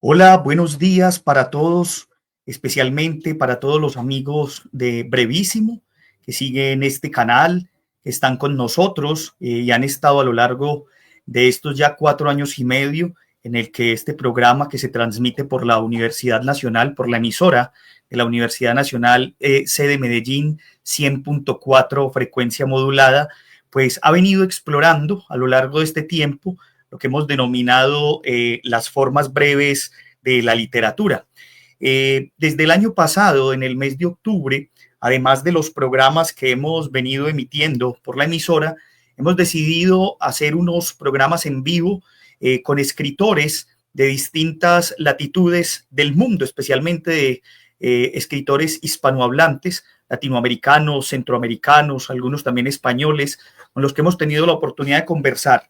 Hola, buenos días para todos, especialmente para todos los amigos de Brevísimo que siguen este canal, que están con nosotros y han estado a lo largo de estos ya 4 años y medio en el que este programa que se transmite por la Universidad Nacional, por la emisora de la Universidad Nacional, sede Medellín, 100.4 frecuencia modulada, pues ha venido explorando a lo largo de este tiempo lo que hemos denominado las formas breves de la literatura. Desde el año pasado, en el mes de octubre, además de los programas que hemos venido emitiendo por la emisora, hemos decidido hacer unos programas en vivo con escritores de distintas latitudes del mundo, especialmente de escritores hispanohablantes, latinoamericanos, centroamericanos, algunos también españoles, con los que hemos tenido la oportunidad de conversar.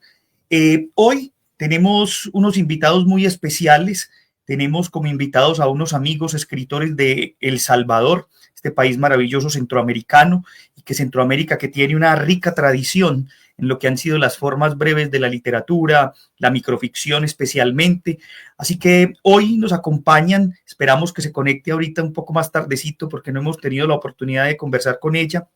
Hoy tenemos unos invitados muy especiales. Tenemos como invitados a unos amigos escritores de El Salvador, este país maravilloso centroamericano, y que Centroamérica que tiene una rica tradición en lo que han sido las formas breves de la literatura, la microficción especialmente. Así que hoy nos acompañan, esperamos que se conecte ahorita un poco más tardecito porque no hemos tenido la oportunidad de conversar con ella,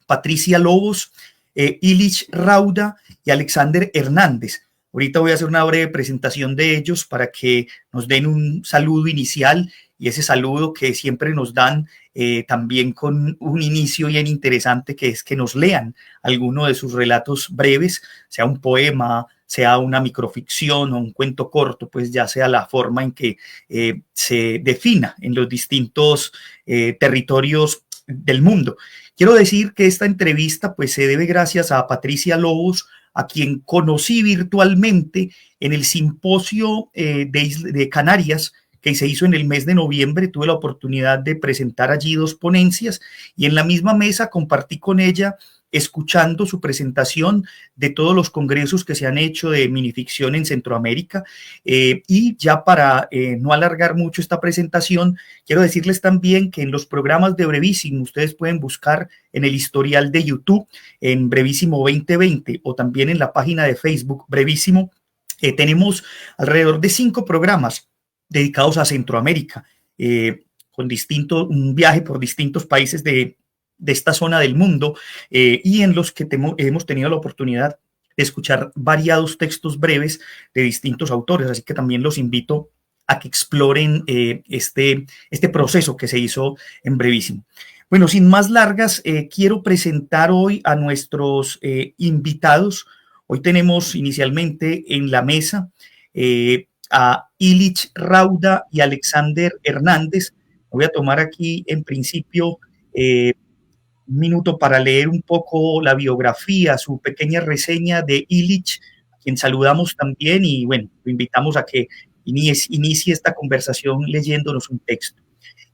Patricia Lobos, Illich Rauda y Alexander Hernández. Ahorita voy a hacer una breve presentación de ellos para que nos den un saludo inicial y ese saludo que siempre nos dan también con un inicio bien interesante, que es que nos lean alguno de sus relatos breves, sea un poema, sea una microficción o un cuento corto, pues ya sea la forma en que se defina en los distintos territorios del mundo. Quiero decir que esta entrevista pues se debe gracias a Patricia Lobos, a quien conocí virtualmente en el simposio de Canarias que se hizo en el mes de noviembre. Tuve la oportunidad de presentar allí dos ponencias y en la misma mesa compartí con ella escuchando su presentación de todos los congresos que se han hecho de minificción en Centroamérica. Y ya para no alargar mucho esta presentación, quiero decirles también que en los programas de Brevísimo ustedes pueden buscar en el historial de YouTube, en Brevísimo 2020 o también en la página de Facebook Brevísimo. Tenemos alrededor de 5 programas dedicados a Centroamérica, con un viaje por distintos países de esta zona del mundo, y en los que hemos tenido la oportunidad de escuchar variados textos breves de distintos autores. Así que también los invito a que exploren este proceso que se hizo en Brevísimo. Bueno, sin más largas, quiero presentar hoy a nuestros invitados. Hoy tenemos inicialmente en la mesa a Illich Rauda y Alexander Hernández. Voy a tomar aquí en principio un minuto para leer un poco la biografía, su pequeña reseña de Illich, a quien saludamos también y bueno, lo invitamos a que inicie esta conversación leyéndonos un texto.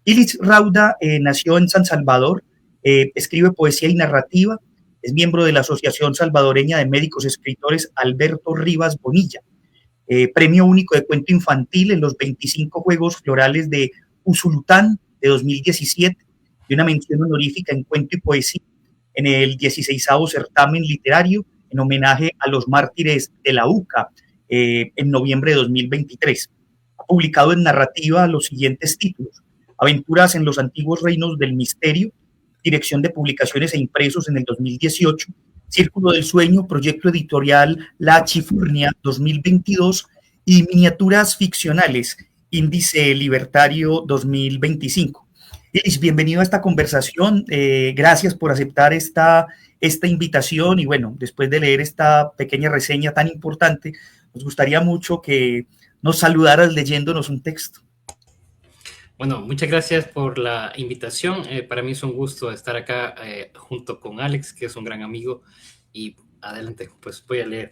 Illich Rauda nació en San Salvador, escribe poesía y narrativa, es miembro de la Asociación Salvadoreña de Médicos Escritores Alberto Rivas Bonilla, premio único de cuento infantil en los 25 Juegos Florales de Usulután de 2017 y una mención honorífica en cuento y poesía en el 16º certamen literario en homenaje a los mártires de la UCA en noviembre de 2023. Ha publicado en narrativa los siguientes títulos: Aventuras en los antiguos reinos del misterio, Dirección de Publicaciones e Impresos en el 2018, Círculo del Sueño, proyecto editorial La Chifurnia 2022 y Miniaturas Ficcionales, Índice Libertario 2025. Iris, bienvenido a esta conversación. Gracias por aceptar esta invitación y bueno, después de leer esta pequeña reseña tan importante, nos gustaría mucho que nos saludaras leyéndonos un texto. Bueno, muchas gracias por la invitación. Para mí es un gusto estar acá junto con Alex, que es un gran amigo. Y adelante, pues voy a leer.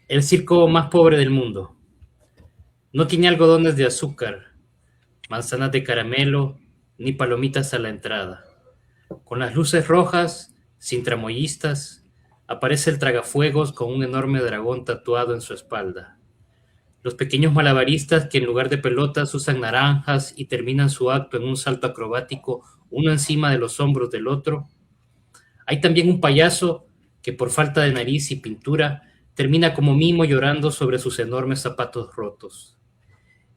El circo más pobre del mundo. No tiene algodones de azúcar, manzanas de caramelo, ni palomitas a la entrada. Con las luces rojas, sin tramoyistas, aparece el tragafuegos con un enorme dragón tatuado en su espalda. Los pequeños malabaristas que en lugar de pelotas usan naranjas y terminan su acto en un salto acrobático uno encima de los hombros del otro. Hay también un payaso que por falta de nariz y pintura termina como mimo llorando sobre sus enormes zapatos rotos.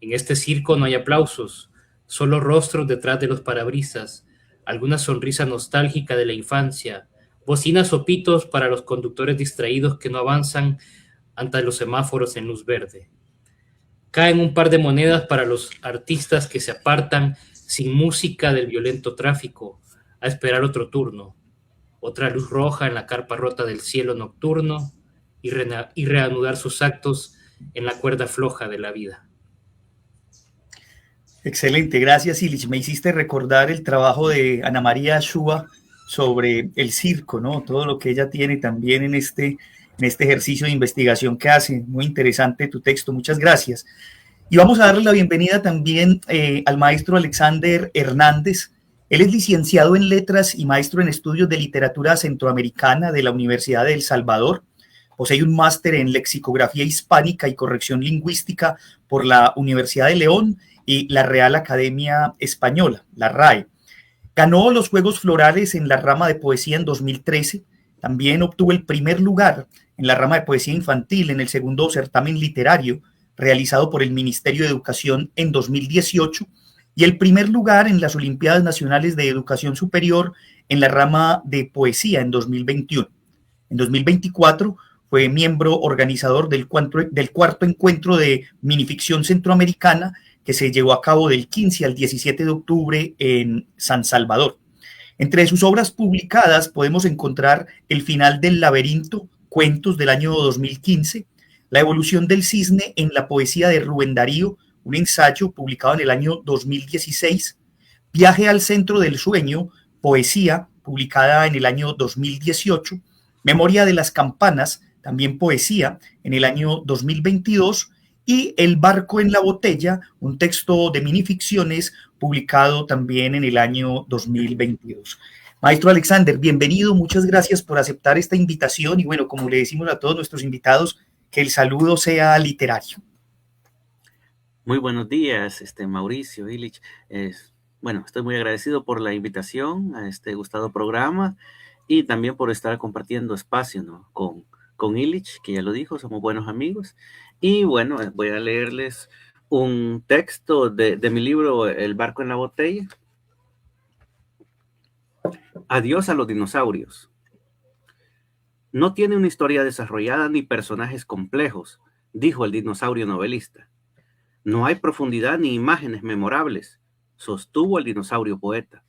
En este circo no hay aplausos, solo rostros detrás de los parabrisas, alguna sonrisa nostálgica de la infancia, bocinas o pitos para los conductores distraídos que no avanzan ante los semáforos en luz verde. Caen un par de monedas para los artistas que se apartan sin música del violento tráfico a esperar otro turno, otra luz roja en la carpa rota del cielo nocturno y reanudar sus actos en la cuerda floja de la vida. Excelente, gracias Ilich. Me hiciste recordar el trabajo de Ana María Shua sobre el circo, ¿no? Todo lo que ella tiene también en este ejercicio de investigación que hace. Muy interesante tu texto, muchas gracias. Y vamos a darle la bienvenida también al maestro Alexander Hernández. Él es licenciado en Letras y maestro en Estudios de Literatura Centroamericana de la Universidad de El Salvador. Posee un máster en Lexicografía Hispánica y Corrección Lingüística por la Universidad de León y la Real Academia Española, la RAE. Ganó los Juegos Florales en la rama de poesía en 2013. También obtuvo el primer lugar en la rama de poesía infantil en el segundo certamen literario realizado por el Ministerio de Educación en 2018 y el primer lugar en las Olimpiadas Nacionales de Educación Superior en la rama de poesía en 2021. En 2024 fue miembro organizador del cuarto encuentro de minificción centroamericana que se llevó a cabo del 15 al 17 de octubre en San Salvador. Entre sus obras publicadas podemos encontrar El final del laberinto, cuentos del año 2015, La evolución del cisne en la poesía de Rubén Darío, un ensayo publicado en el año 2016, Viaje al centro del sueño, poesía, publicada en el año 2018, Memoria de las campanas, también poesía, en el año 2022, y El barco en la botella, un texto de minificciones publicado también en el año 2022. Maestro Alexander, bienvenido, muchas gracias por aceptar esta invitación y bueno, como le decimos a todos nuestros invitados, que el saludo sea literario. Muy buenos días, Mauricio Ilich. Bueno, estoy muy agradecido por la invitación a este gustado programa y también por estar compartiendo espacio, ¿no? con Ilich, que ya lo dijo, somos buenos amigos. Y bueno, voy a leerles un texto de mi libro El barco en la botella. Adiós a los dinosaurios. No tiene una historia desarrollada ni personajes complejos, dijo el dinosaurio novelista. No hay profundidad ni imágenes memorables, sostuvo el dinosaurio poeta.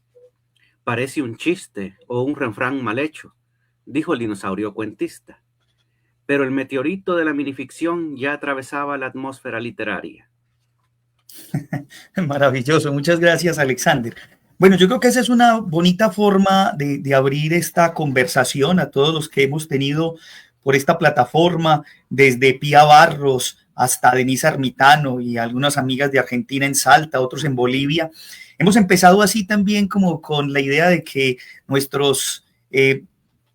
Parece un chiste o un refrán mal hecho, dijo el dinosaurio cuentista. Pero el meteorito de la minificción ya atravesaba la atmósfera literaria. Maravilloso, muchas gracias, Alexander. Bueno, yo creo que esa es una bonita forma de abrir esta conversación a todos los que hemos tenido por esta plataforma, desde Pía Barros hasta Denise Armitano y algunas amigas de Argentina en Salta, otros en Bolivia. Hemos empezado así también como con la idea de que nuestros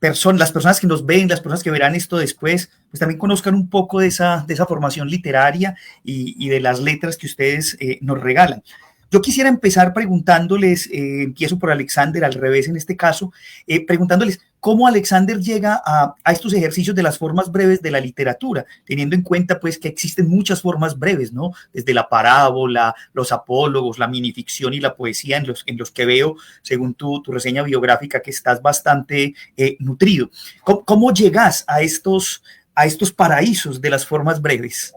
las personas que nos ven, las personas que verán esto después, pues también conozcan un poco de esa formación literaria y de las letras que ustedes nos regalan. Yo quisiera empezar preguntándoles, empiezo por Alexander, al revés en este caso, preguntándoles cómo Alexander llega a estos ejercicios de las formas breves de la literatura, teniendo en cuenta pues que existen muchas formas breves, ¿no? Desde la parábola, los apólogos, la minificción y la poesía en los que veo, según tu reseña biográfica, que estás bastante nutrido. ¿Cómo llegas a estos paraísos de las formas breves?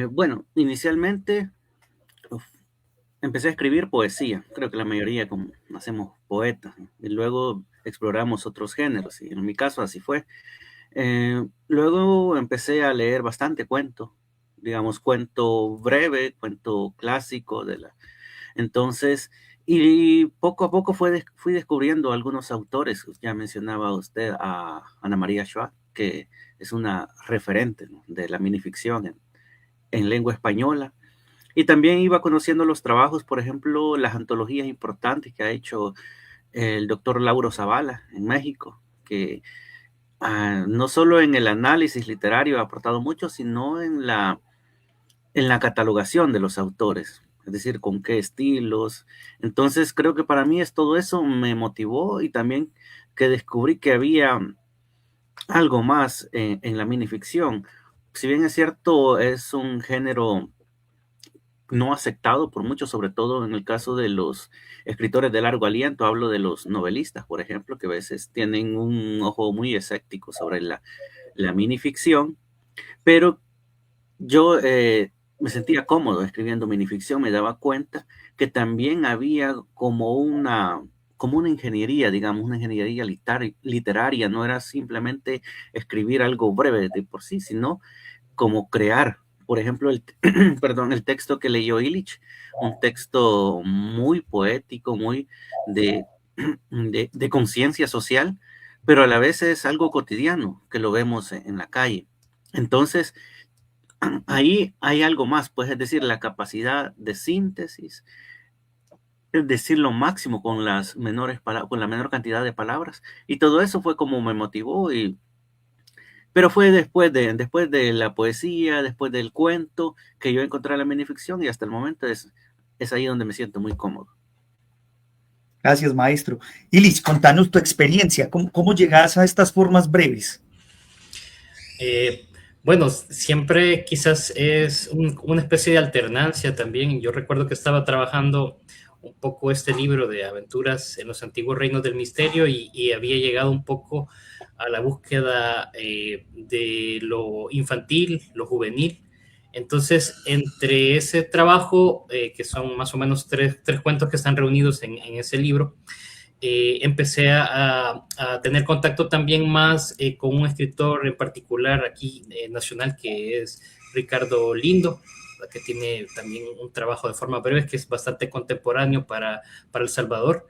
Bueno, inicialmente empecé a escribir poesía, creo que la mayoría como nacemos poetas, ¿no? Y luego exploramos otros géneros, y en mi caso así fue. Luego empecé a leer bastante cuento, digamos cuento breve, cuento clásico entonces, y poco a poco fui descubriendo algunos autores. Ya mencionaba usted a Ana María Shua, que es una referente, ¿no?, de la minificción en lengua española. Y también iba conociendo los trabajos, por ejemplo, las antologías importantes que ha hecho el doctor Lauro Zavala en México, que no solo en el análisis literario ha aportado mucho, sino en la catalogación de los autores, es decir, con qué estilos. Entonces creo que para mí todo eso me motivó, y también que descubrí que había algo más en la minificción. si bien es cierto, es un género no aceptado por muchos, sobre todo en el caso de los escritores de largo aliento. Hablo de los novelistas, por ejemplo, que a veces tienen un ojo muy escéptico sobre la minificción, pero yo me sentía cómodo escribiendo minificción. Me daba cuenta que también había como una ingeniería, digamos, una ingeniería literaria. No era simplemente escribir algo breve de por sí, sino como crear. Por ejemplo, perdón, el texto que leyó Illich, un texto muy poético, muy de, de conciencia social, pero a la vez es algo cotidiano que lo vemos en la calle. Entonces, ahí hay algo más, pues, es decir, la capacidad de síntesis, es decir, lo máximo con con la menor cantidad de palabras, y todo eso fue como me motivó. Pero fue después de la poesía, después del cuento, que yo encontré la minificción, y hasta el momento es ahí donde me siento muy cómodo. Gracias, maestro. Illich, contanos tu experiencia. ¿Cómo llegas a estas formas breves? Bueno, siempre quizás es una especie de alternancia también. Yo recuerdo que estaba trabajando un poco este libro de aventuras en los antiguos reinos del misterio y había llegado un poco a la búsqueda de lo infantil, lo juvenil. Entonces, entre ese trabajo, que son más o menos tres cuentos que están reunidos en ese libro, empecé a tener contacto también más con un escritor en particular aquí nacional, que es Ricardo Lindo, que tiene también un trabajo de forma breve que es bastante contemporáneo para El Salvador.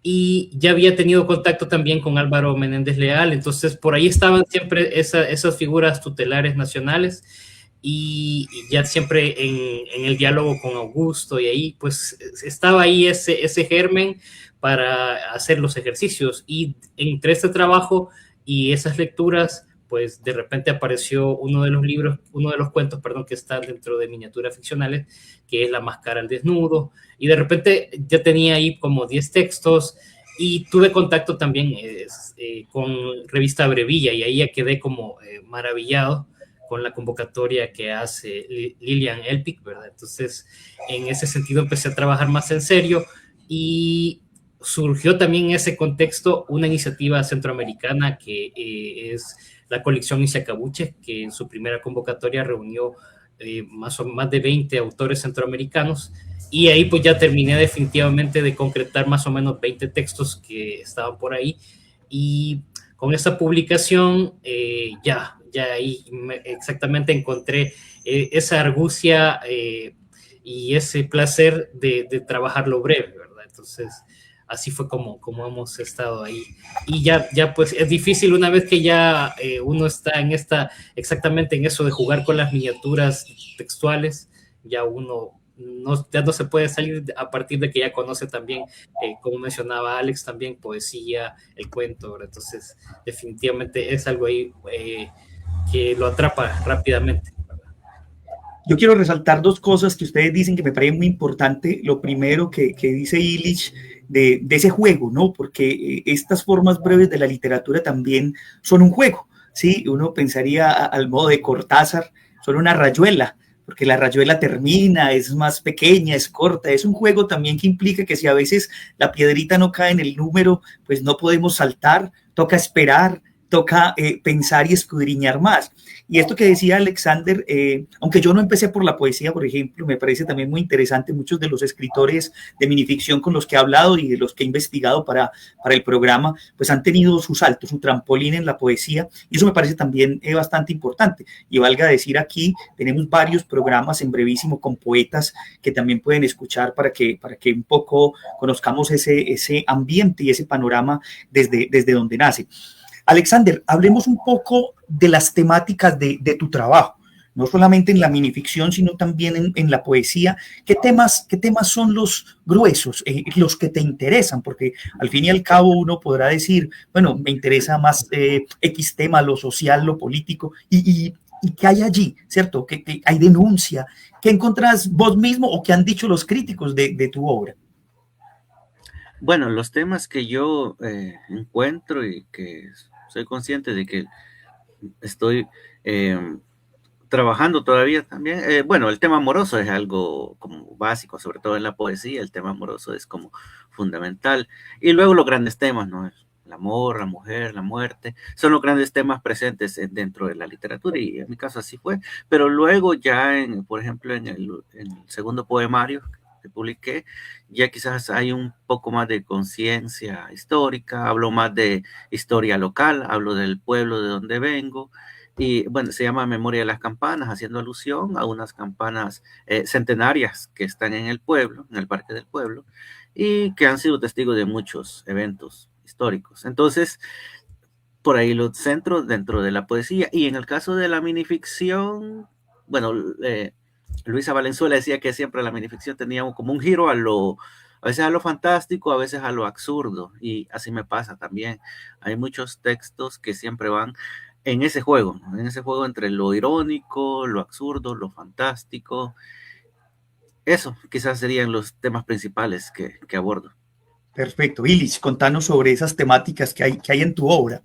Y ya había tenido contacto también con Álvaro Menéndez Leal, entonces por ahí estaban siempre esas figuras tutelares nacionales, y ya siempre en el diálogo con Augusto, y ahí pues estaba ahí ese germen para hacer los ejercicios. Y entre este trabajo y esas lecturas, pues de repente apareció uno de los cuentos, perdón, que están dentro de miniaturas ficcionales, que es La máscara al desnudo, y de repente ya tenía ahí como 10 textos, y tuve contacto también con Revista Brevilla, y ahí ya quedé como maravillado con la convocatoria que hace Lilian Elpic, ¿verdad? Entonces, en ese sentido empecé a trabajar más en serio, y surgió también en ese contexto una iniciativa centroamericana que es la colección Isiacabuche, que en su primera convocatoria reunió más de 20 autores centroamericanos, y ahí pues ya terminé definitivamente de concretar más o menos 20 textos que estaban por ahí, y con esta publicación ya ahí exactamente encontré esa argucia y ese placer de trabajar lo breve, ¿verdad? Entonces, así fue como hemos estado ahí. Y ya pues es difícil una vez que ya uno está exactamente en eso de jugar con las miniaturas textuales, ya uno ya no se puede salir a partir de que ya conoce también, como mencionaba Alex, también poesía, el cuento, ¿verdad? Entonces, definitivamente es algo ahí que lo atrapa rápidamente. Yo quiero resaltar dos cosas que ustedes dicen que me parecen muy importante. Lo primero que dice Illich de ese juego, ¿no? Porque estas formas breves de la literatura también son un juego, ¿sí? Uno pensaría al modo de Cortázar, son una rayuela, porque la rayuela termina, es más pequeña, es corta, es un juego también que implica que si a veces la piedrita no cae en el número, pues no podemos saltar, toca esperar, toca pensar y escudriñar más. Y esto que decía Alexander, aunque yo no empecé por la poesía, por ejemplo, me parece también muy interesante. Muchos de los escritores de minificción con los que he hablado y de los que he investigado para el programa, pues han tenido su salto, su trampolín en la poesía, y eso me parece también bastante importante. Y valga decir aquí, tenemos varios programas en Brevísimo con poetas que también pueden escuchar para que un poco conozcamos ese ambiente y ese panorama desde donde nace. Alexander, hablemos un poco de las temáticas de tu trabajo, no solamente en la minificción, sino también en la poesía. ¿Qué temas son los gruesos, los que te interesan? Porque al fin y al cabo uno podrá decir, bueno, me interesa más X tema, lo social, lo político, y ¿qué hay allí? ¿Cierto? ¿Qué hay denuncia? ¿Qué encontrás vos mismo o qué han dicho los críticos de tu obra? Bueno, los temas que yo encuentro y que soy consciente de que estoy trabajando todavía también. Bueno, el tema amoroso es algo como básico, sobre todo en la poesía, el tema amoroso es como fundamental. Y luego los grandes temas, ¿no? El amor, la mujer, la muerte, son los grandes temas presentes dentro de la literatura, y en mi caso así fue. Pero luego ya, por ejemplo, en el segundo poemario que publiqué, ya quizás hay un poco más de conciencia histórica, hablo más de historia local, hablo del pueblo de donde vengo, y bueno, se llama Memoria de las Campanas, haciendo alusión a unas campanas centenarias que están en el pueblo, en el Parque del Pueblo, y que han sido testigos de muchos eventos históricos. Entonces, por ahí lo centro dentro de la poesía. Y en el caso de la minificción, bueno, Luisa Valenzuela decía que siempre la minificción tenía como un giro a veces a lo fantástico, a veces a lo absurdo, y así me pasa también. Hay muchos textos que siempre van en ese juego, ¿no? En ese juego entre lo irónico, lo absurdo, lo fantástico. Eso quizás serían los temas principales que abordo. Perfecto. Illich, contanos sobre esas temáticas que hay en tu obra.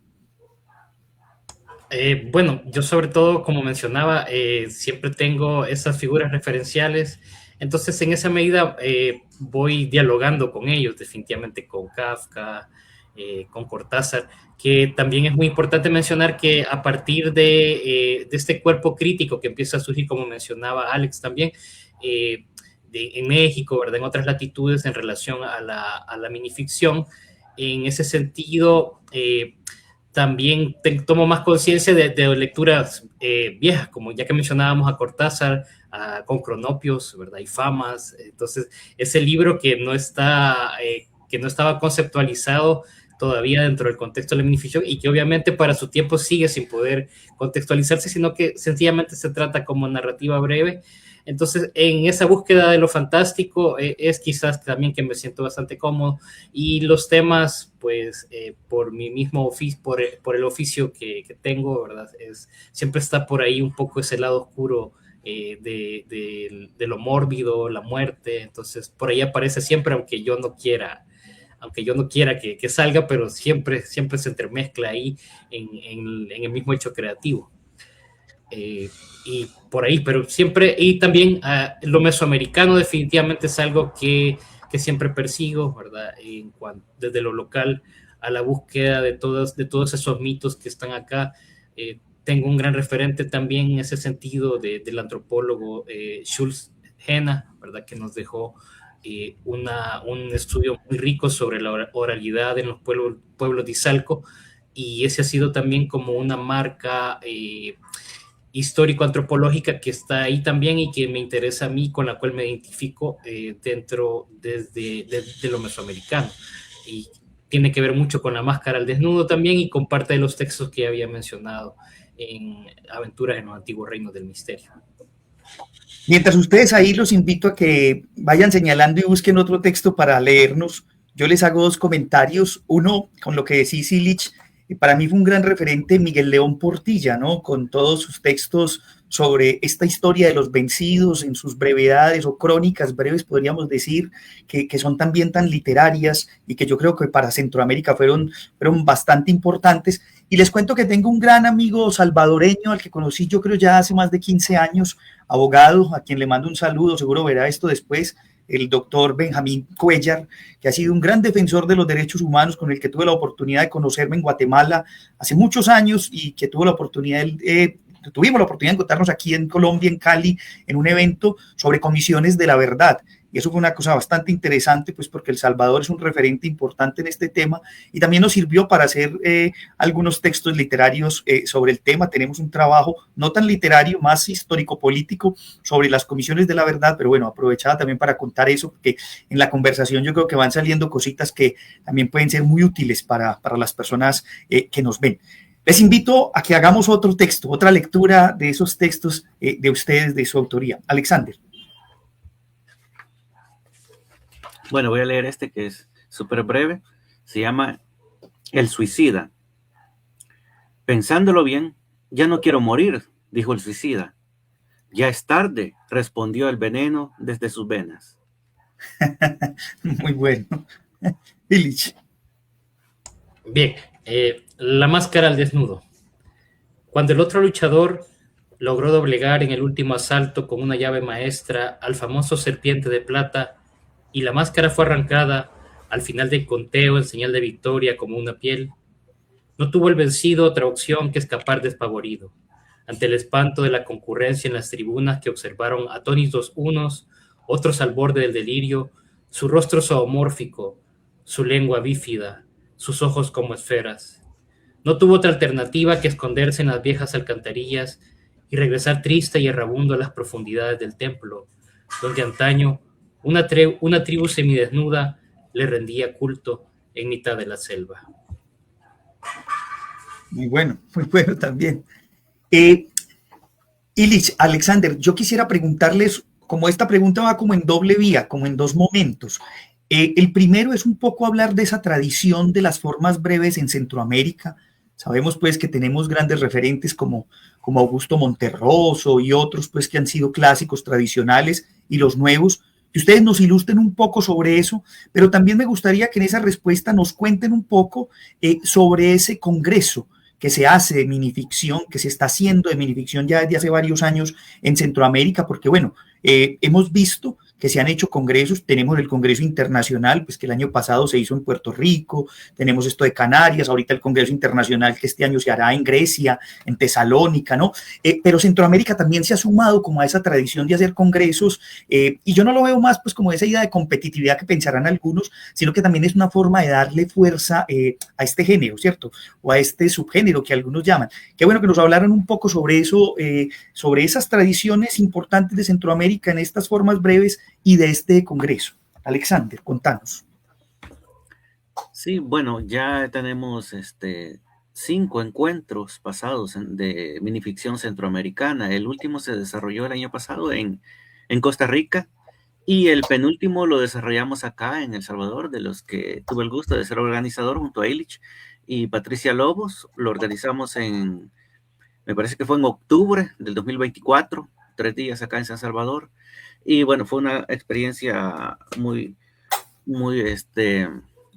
Bueno, yo sobre todo, como mencionaba, siempre tengo esas figuras referenciales, entonces en esa medida voy dialogando con ellos, definitivamente con Kafka, con Cortázar, que también es muy importante mencionar que a partir de este cuerpo crítico que empieza a surgir, como mencionaba Alex también, en México, ¿verdad? En otras latitudes en relación a la minificción, en ese sentido también tomo más conciencia de lecturas viejas, como ya que mencionábamos a Cortázar, con Cronopios, ¿verdad? Y Famas. Entonces, ese libro que no estaba conceptualizado todavía dentro del contexto de la minificción y que obviamente para su tiempo sigue sin poder contextualizarse, sino que sencillamente se trata como narrativa breve. Entonces, en esa búsqueda de lo fantástico es quizás también que me siento bastante cómodo, y los temas, pues, por mi mismo oficio, por el oficio que tengo, ¿verdad? Siempre está por ahí un poco ese lado oscuro de lo mórbido, la muerte. Entonces, por ahí aparece siempre, aunque yo no quiera que salga, pero siempre se entremezcla ahí en el mismo hecho creativo. Y por ahí, pero siempre, y también lo mesoamericano definitivamente es algo que siempre persigo, ¿verdad? Desde lo local a la búsqueda de todos esos mitos que están acá. Tengo un gran referente también en ese sentido del antropólogo Schulz Hena, ¿verdad? Que nos dejó un estudio muy rico sobre la oralidad en los pueblos de Izalco, y ese ha sido también como una marca histórico-antropológica que está ahí también y que me interesa a mí, con la cual me identifico dentro de lo mesoamericano. Y tiene que ver mucho con La Máscara al Desnudo también, y con parte de los textos que había mencionado en Aventuras en los Antiguos Reinos del Misterio. Mientras ustedes ahí, los invito a que vayan señalando y busquen otro texto para leernos. Yo les hago dos comentarios. Uno, con lo que decís, Illich, para mí fue un gran referente Miguel León Portilla, ¿no? Con todos sus textos sobre esta historia de los vencidos en sus brevedades o crónicas breves, podríamos decir, que son también tan literarias y que yo creo que para Centroamérica fueron bastante importantes. Y les cuento que tengo un gran amigo salvadoreño al que conocí yo creo ya hace más de 15 años, abogado, a quien le mando un saludo, seguro verá esto después, el doctor Benjamín Cuellar, que ha sido un gran defensor de los derechos humanos, con el que tuve la oportunidad de conocerme en Guatemala hace muchos años, y que tuvimos la oportunidad de encontrarnos aquí en Colombia, en Cali, en un evento sobre comisiones de la verdad. Y eso fue una cosa bastante interesante, pues porque El Salvador es un referente importante en este tema, y también nos sirvió para hacer algunos textos literarios sobre el tema. Tenemos un trabajo no tan literario, más histórico-político, sobre las comisiones de la verdad, pero bueno, aprovechaba también para contar eso, porque en la conversación yo creo que van saliendo cositas que también pueden ser muy útiles para las personas que nos ven. Les invito a que hagamos otro texto, otra lectura de esos textos de ustedes, de su autoría. Alexander. Bueno, voy a leer este que es súper breve. Se llama El suicida. Pensándolo bien, ya no quiero morir, dijo el suicida. Ya es tarde, respondió el veneno desde sus venas. Muy bueno. Illich. Bien, La Máscara al Desnudo. Cuando el otro luchador logró doblegar en el último asalto con una llave maestra al famoso Serpiente de Plata, y la máscara fue arrancada al final del conteo en señal de victoria como una piel. No tuvo el vencido otra opción que escapar despavorido, ante el espanto de la concurrencia en las tribunas, que observaron atónitos unos, otros al borde del delirio, su rostro zoomórfico, su lengua bífida, sus ojos como esferas. No tuvo otra alternativa que esconderse en las viejas alcantarillas y regresar triste y errabundo a las profundidades del templo, donde antaño una tribu semidesnuda le rendía culto en mitad de la selva. Muy bueno también. Illich, Alexander, yo quisiera preguntarles, como esta pregunta va como en doble vía, como en dos momentos. El primero es un poco hablar de esa tradición de las formas breves en Centroamérica. Sabemos pues que tenemos grandes referentes como Augusto Monterroso y otros pues que han sido clásicos tradicionales, y los nuevos, que ustedes nos ilustren un poco sobre eso, pero también me gustaría que en esa respuesta nos cuenten un poco sobre ese congreso que se hace de minificción, que se está haciendo de minificción ya desde hace varios años en Centroamérica, porque bueno, hemos visto que se han hecho congresos, tenemos el Congreso Internacional, pues que el año pasado se hizo en Puerto Rico, tenemos esto de Canarias, ahorita el Congreso Internacional que este año se hará en Grecia, en Tesalónica, ¿no? Pero Centroamérica también se ha sumado como a esa tradición de hacer congresos, y yo no lo veo más pues como esa idea de competitividad que pensarán algunos, sino que también es una forma de darle fuerza a este género, ¿cierto? O a este subgénero que algunos llaman. Qué bueno que nos hablaran un poco sobre eso, sobre esas tradiciones importantes de Centroamérica en estas formas breves y de este congreso. Alexander, contanos. Sí, bueno, ya tenemos 5 encuentros pasados de minificción centroamericana. El último se desarrolló el año pasado en Costa Rica, y el penúltimo lo desarrollamos acá en El Salvador, de los que tuve el gusto de ser organizador junto a Illich y Patricia Lobos. Lo organizamos me parece que fue en octubre del 2024, 3 días acá en San Salvador. Y bueno, fue una experiencia muy, muy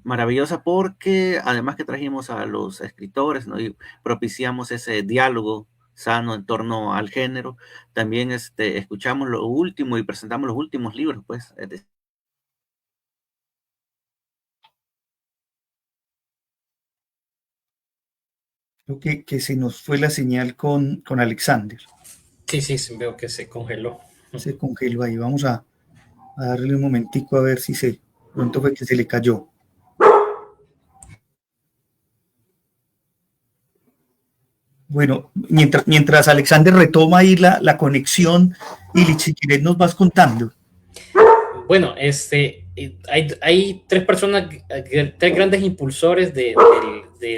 maravillosa, porque además que trajimos a los escritores, ¿no? Y propiciamos ese diálogo sano en torno al género, también escuchamos lo último y presentamos los últimos libros, pues. Creo que se nos fue la señal con Alexander. Sí, veo que se congeló. Se congeló ahí. Vamos a darle un momentico a ver si pronto fue que se le cayó. Bueno, mientras Alexander retoma ahí la conexión, y si quieres nos vas contando. Bueno, hay tres personas, tres grandes impulsores de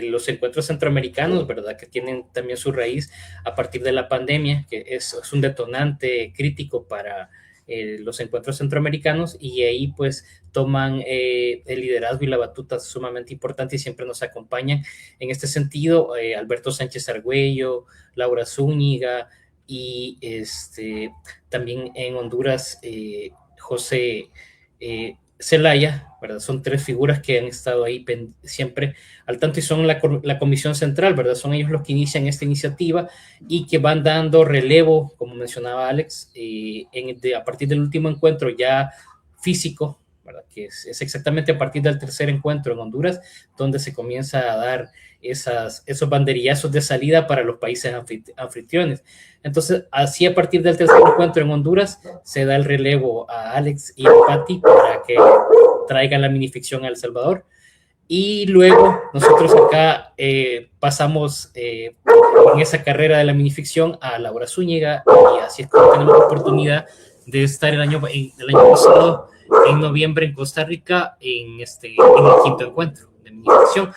los encuentros centroamericanos, ¿verdad? Que tienen también su raíz a partir de la pandemia, que es un detonante crítico para los encuentros centroamericanos, y ahí pues toman el liderazgo y la batuta sumamente importante, y siempre nos acompañan en este sentido Alberto Sánchez Argüello, Laura Zúñiga, y también en Honduras José Zelaya, ¿verdad? Son tres figuras que han estado ahí siempre al tanto, y son la comisión central, ¿verdad? Son ellos los que inician esta iniciativa y que van dando relevo, como mencionaba Alex, a partir del último encuentro ya físico, ¿verdad? Que es exactamente a partir del tercer encuentro en Honduras, donde se comienza a dar esos banderillazos de salida para los países anfitriones. Entonces, así a partir del tercer encuentro en Honduras, se da el relevo a Alex y a Patti para que traigan la minificción a El Salvador. Y luego nosotros acá pasamos en esa carrera de la minificción a Laura Zúñiga, y así es como tenemos la oportunidad de estar el año pasado, en noviembre, en Costa Rica, en el quinto encuentro de minificción.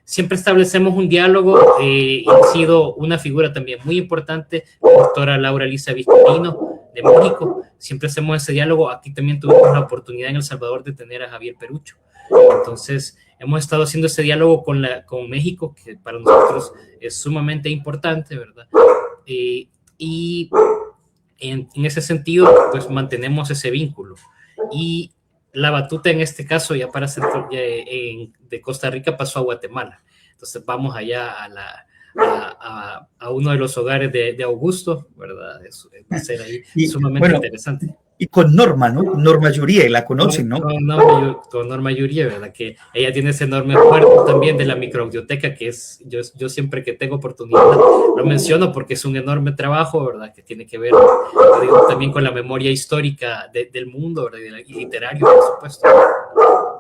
Siempre establecemos un diálogo, y ha sido una figura también muy importante, la doctora Laura Elisa Vizcarino, de México. Siempre hacemos ese diálogo. Aquí también tuvimos la oportunidad en El Salvador de tener a Javier Perucho. Entonces, hemos estado haciendo ese diálogo con México, que para nosotros es sumamente importante, ¿verdad? Y en ese sentido, pues mantenemos ese vínculo. Y la batuta en este caso, ya de Costa Rica pasó a Guatemala. Entonces vamos allá a uno de los hogares de Augusto, ¿verdad? Eso va a ser ahí Y, sumamente bueno, interesante. y con Norma, ¿no? Norma Yurie, la conocen, ¿no? Con Norma Yurie, ¿verdad? Que ella tiene ese enorme cuerpo también de la microbiblioteca, que es, yo siempre que tengo oportunidad lo menciono porque es un enorme trabajo, ¿verdad? Que tiene que ver, digo, también con la memoria histórica del mundo, ¿verdad? Y literario, por supuesto.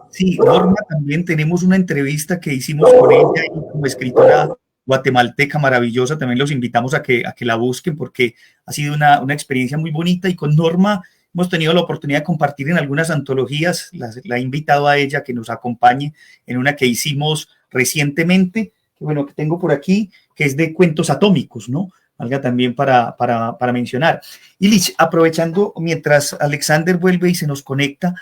Sí, Norma, también tenemos una entrevista que hicimos con ella y como escritora guatemalteca maravillosa, también los invitamos a que la busquen porque ha sido una experiencia muy bonita y con Norma hemos tenido la oportunidad de compartir en algunas antologías, la he invitado a ella que nos acompañe en una que hicimos recientemente, que bueno, que tengo por aquí, que es de cuentos atómicos, ¿no? Valga también para mencionar. Y Lich, aprovechando mientras Alexander vuelve y se nos conecta,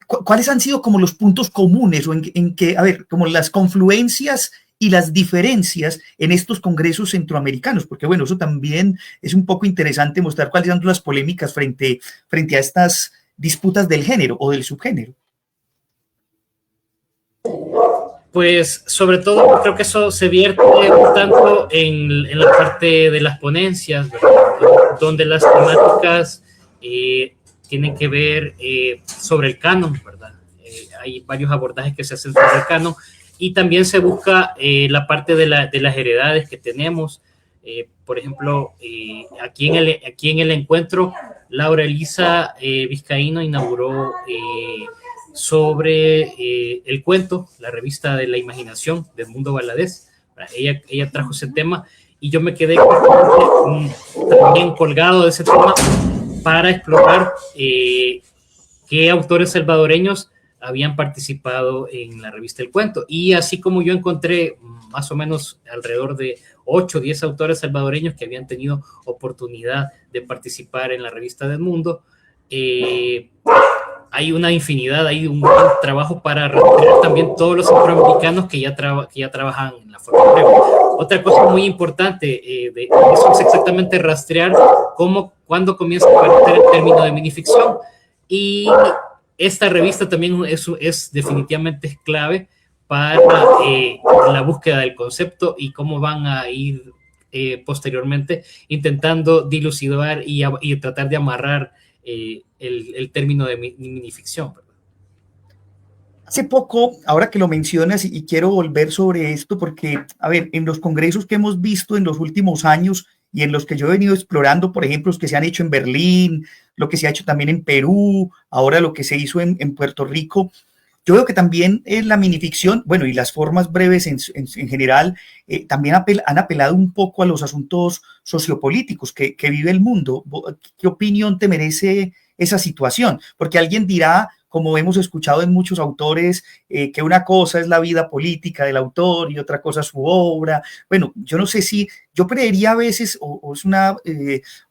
¿cuáles han sido como los puntos comunes o en que, a ver, como las confluencias y las diferencias en estos congresos centroamericanos? Porque bueno, eso también es un poco interesante mostrar cuáles son las polémicas frente a estas disputas del género o del subgénero. Pues sobre todo creo que eso se vierte tanto en la parte de las ponencias, ¿verdad? Donde las temáticas tienen que ver sobre el canon, ¿verdad? Hay varios abordajes que se hacen sobre el canon y también se busca la parte de las heredades que tenemos. Por ejemplo, aquí en el encuentro, Laura Elisa Vizcaíno inauguró sobre el cuento, la revista de la imaginación de Edmundo Valadez. Ella trajo ese tema y yo me quedé también colgado de ese tema para explorar qué autores salvadoreños habían participado en la revista El Cuento. Y así como yo encontré más o menos alrededor de 8 o 10 autores salvadoreños que habían tenido oportunidad de participar en la revista del mundo, hay una infinidad, hay un gran trabajo para rastrear también todos los centroamericanos que ya trabajan en la forma breve. Otra cosa muy importante de eso es exactamente rastrear cuándo comienza a aparecer el término de minificción, y esta revista también es definitivamente clave para la búsqueda del concepto y cómo van a ir posteriormente intentando dilucidar y tratar de amarrar el término de minificción. Hace poco, ahora que lo mencionas, y quiero volver sobre esto porque, a ver, en los congresos que hemos visto en los últimos años y en los que yo he venido explorando, por ejemplo, los que se han hecho en Berlín, lo que se ha hecho también en Perú, ahora lo que se hizo en Puerto Rico, yo veo que también la minificción, bueno, y las formas breves en general, también han apelado un poco a los asuntos sociopolíticos que vive el mundo. ¿Qué opinión te merece esa situación? Porque alguien dirá, como hemos escuchado en muchos autores, que una cosa es la vida política del autor y otra cosa su obra. Bueno, yo no sé si, yo creería a veces, o es una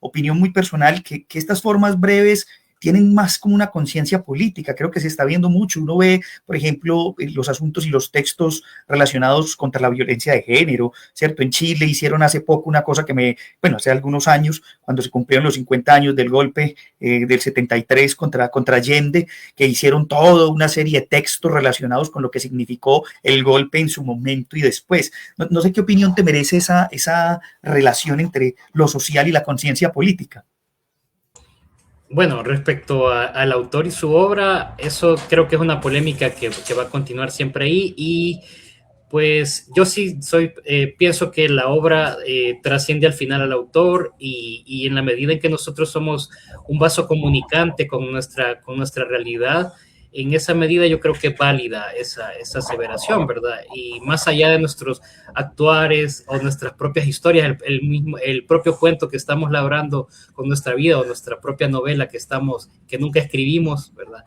opinión muy personal, que estas formas breves tienen más como una conciencia política. Creo que se está viendo mucho. Uno ve, por ejemplo, los asuntos y los textos relacionados contra la violencia de género, ¿cierto? En Chile hicieron hace poco una cosa hace algunos años, cuando se cumplieron los 50 años del golpe del 73 contra Allende, que hicieron toda una serie de textos relacionados con lo que significó el golpe en su momento y después. No sé qué opinión te merece esa relación entre lo social y la conciencia política. Bueno, respecto al autor y su obra, eso creo que es una polémica que va a continuar siempre ahí, y pues yo sí pienso que la obra trasciende al final al autor, y en la medida en que nosotros somos un vaso comunicante con nuestra realidad, en esa medida yo creo que es válida esa aseveración, ¿verdad? Y más allá de nuestros actuares o nuestras propias historias, el propio cuento que estamos labrando con nuestra vida, o nuestra propia novela que nunca escribimos, ¿verdad?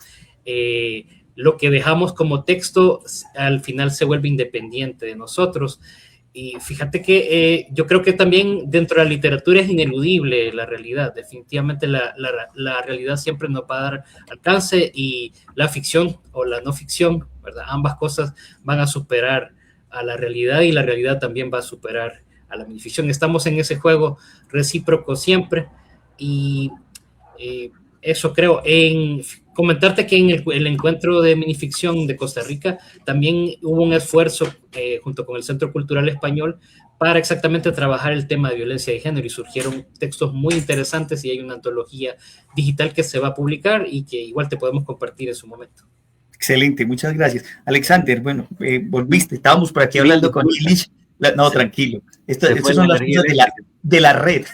Lo que dejamos como texto al final se vuelve independiente de nosotros. Y fíjate que yo creo que también dentro de la literatura es ineludible la realidad. Definitivamente la realidad siempre nos va a dar alcance, y la ficción o la no ficción, ¿verdad? Ambas cosas van a superar a la realidad, y la realidad también va a superar a la minificción. Estamos en ese juego recíproco siempre, y Eso creo. Comentarte que en el encuentro de minificción de Costa Rica también hubo un esfuerzo junto con el Centro Cultural Español para exactamente trabajar el tema de violencia de género y surgieron textos muy interesantes y hay una antología digital que se va a publicar y que igual te podemos compartir en su momento. Excelente, muchas gracias. Alexander, bueno, volviste, estábamos por aquí Sí, hablando con disculpa, Illich. No, tranquilo. se fue Estas la son las energía cosas eléctrica. de la red.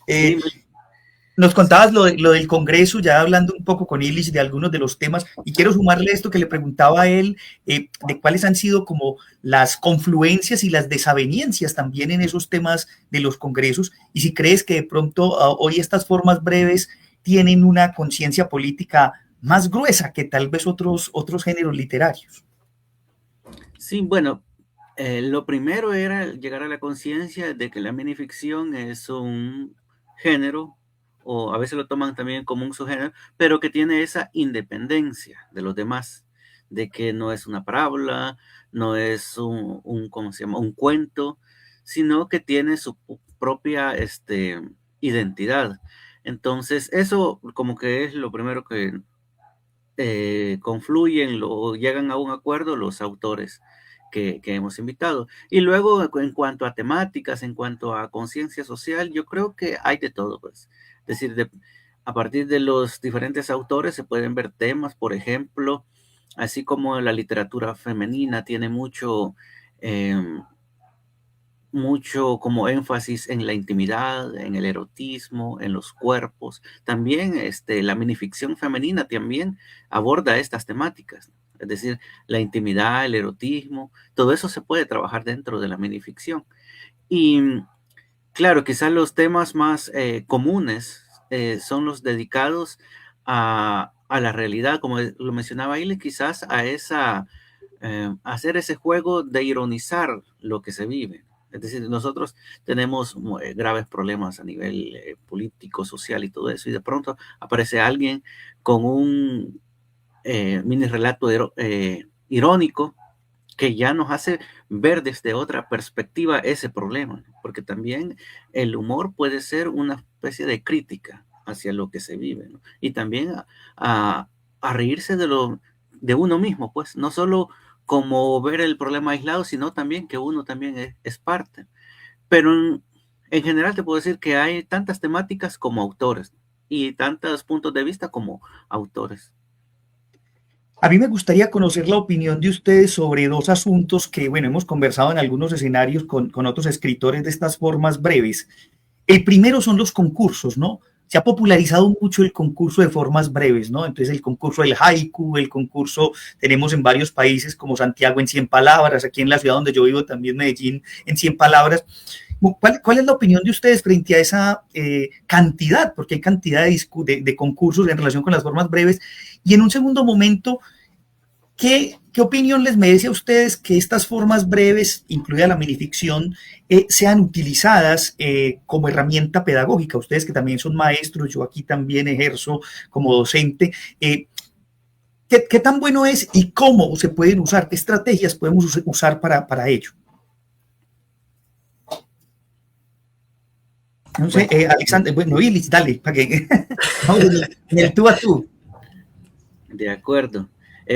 Sí, Nos contabas lo del Congreso, ya hablando un poco con Illich de algunos de los temas, y quiero sumarle esto que le preguntaba a él, de cuáles han sido como las confluencias y las desavenencias también en esos temas de los congresos, y si crees que de pronto hoy estas formas breves tienen una conciencia política más gruesa que tal vez otros géneros literarios. sí, bueno, lo primero era llegar a la conciencia de que la minificción es un género, o a veces lo toman también como un subgénero, pero que tiene esa independencia de los demás, de que no es una parábola, no es ¿cómo se llama? Un cuento, sino que tiene su propia identidad. Entonces, eso como que es lo primero que confluyen, llegan a un acuerdo los autores que hemos invitado. Y luego, en cuanto a temáticas, en cuanto a conciencia social, yo creo que hay de todo, pues. Es decir, a partir de los diferentes autores se pueden ver temas, por ejemplo, así como la literatura femenina tiene em, mucho como énfasis en la intimidad, en el erotismo, en los cuerpos. También la minificción femenina también aborda estas temáticas. Es decir, la intimidad, el erotismo, todo eso se puede trabajar dentro de la minificción. Y claro, quizás los temas más comunes son los dedicados a la realidad, como lo mencionaba Ile, quizás hacer ese juego de ironizar lo que se vive. Es decir, nosotros tenemos graves problemas a nivel político, social y todo eso, y de pronto aparece alguien con un mini relato irónico que ya nos hace ver desde otra perspectiva ese problema, ¿no? Porque también el humor puede ser una especie de crítica hacia lo que se vive, ¿no? Y también a, a reírse de uno mismo, pues, no solo como ver el problema aislado, sino también que uno también es parte. Pero en general te puedo decir que hay tantas temáticas como autores, ¿no? Y tantos puntos de vista como autores. A mí me gustaría conocer la opinión de ustedes sobre dos asuntos que, bueno, hemos conversado en algunos escenarios con otros escritores de estas formas breves. El primero son los concursos, ¿no? Se ha popularizado mucho el concurso de formas breves, ¿no? Entonces el concurso del haiku, el concurso tenemos en varios países como Santiago en 100 palabras, aquí en la ciudad donde yo vivo también Medellín en 100 palabras. ¿Cuál es la opinión de ustedes frente a esa cantidad? Porque hay cantidad de concursos en relación con las formas breves. Y en un segundo momento, ¿qué opinión les merece a ustedes que estas formas breves, incluida la minificción, sean utilizadas como herramienta pedagógica? Ustedes que también son maestros, yo aquí también ejerzo como docente. ¿Qué tan bueno es y cómo se pueden usar? ¿Qué estrategias podemos usar para ello? No sé, Alexander, bueno, Ilis, dale, para que vamos en el tú a tú. De acuerdo.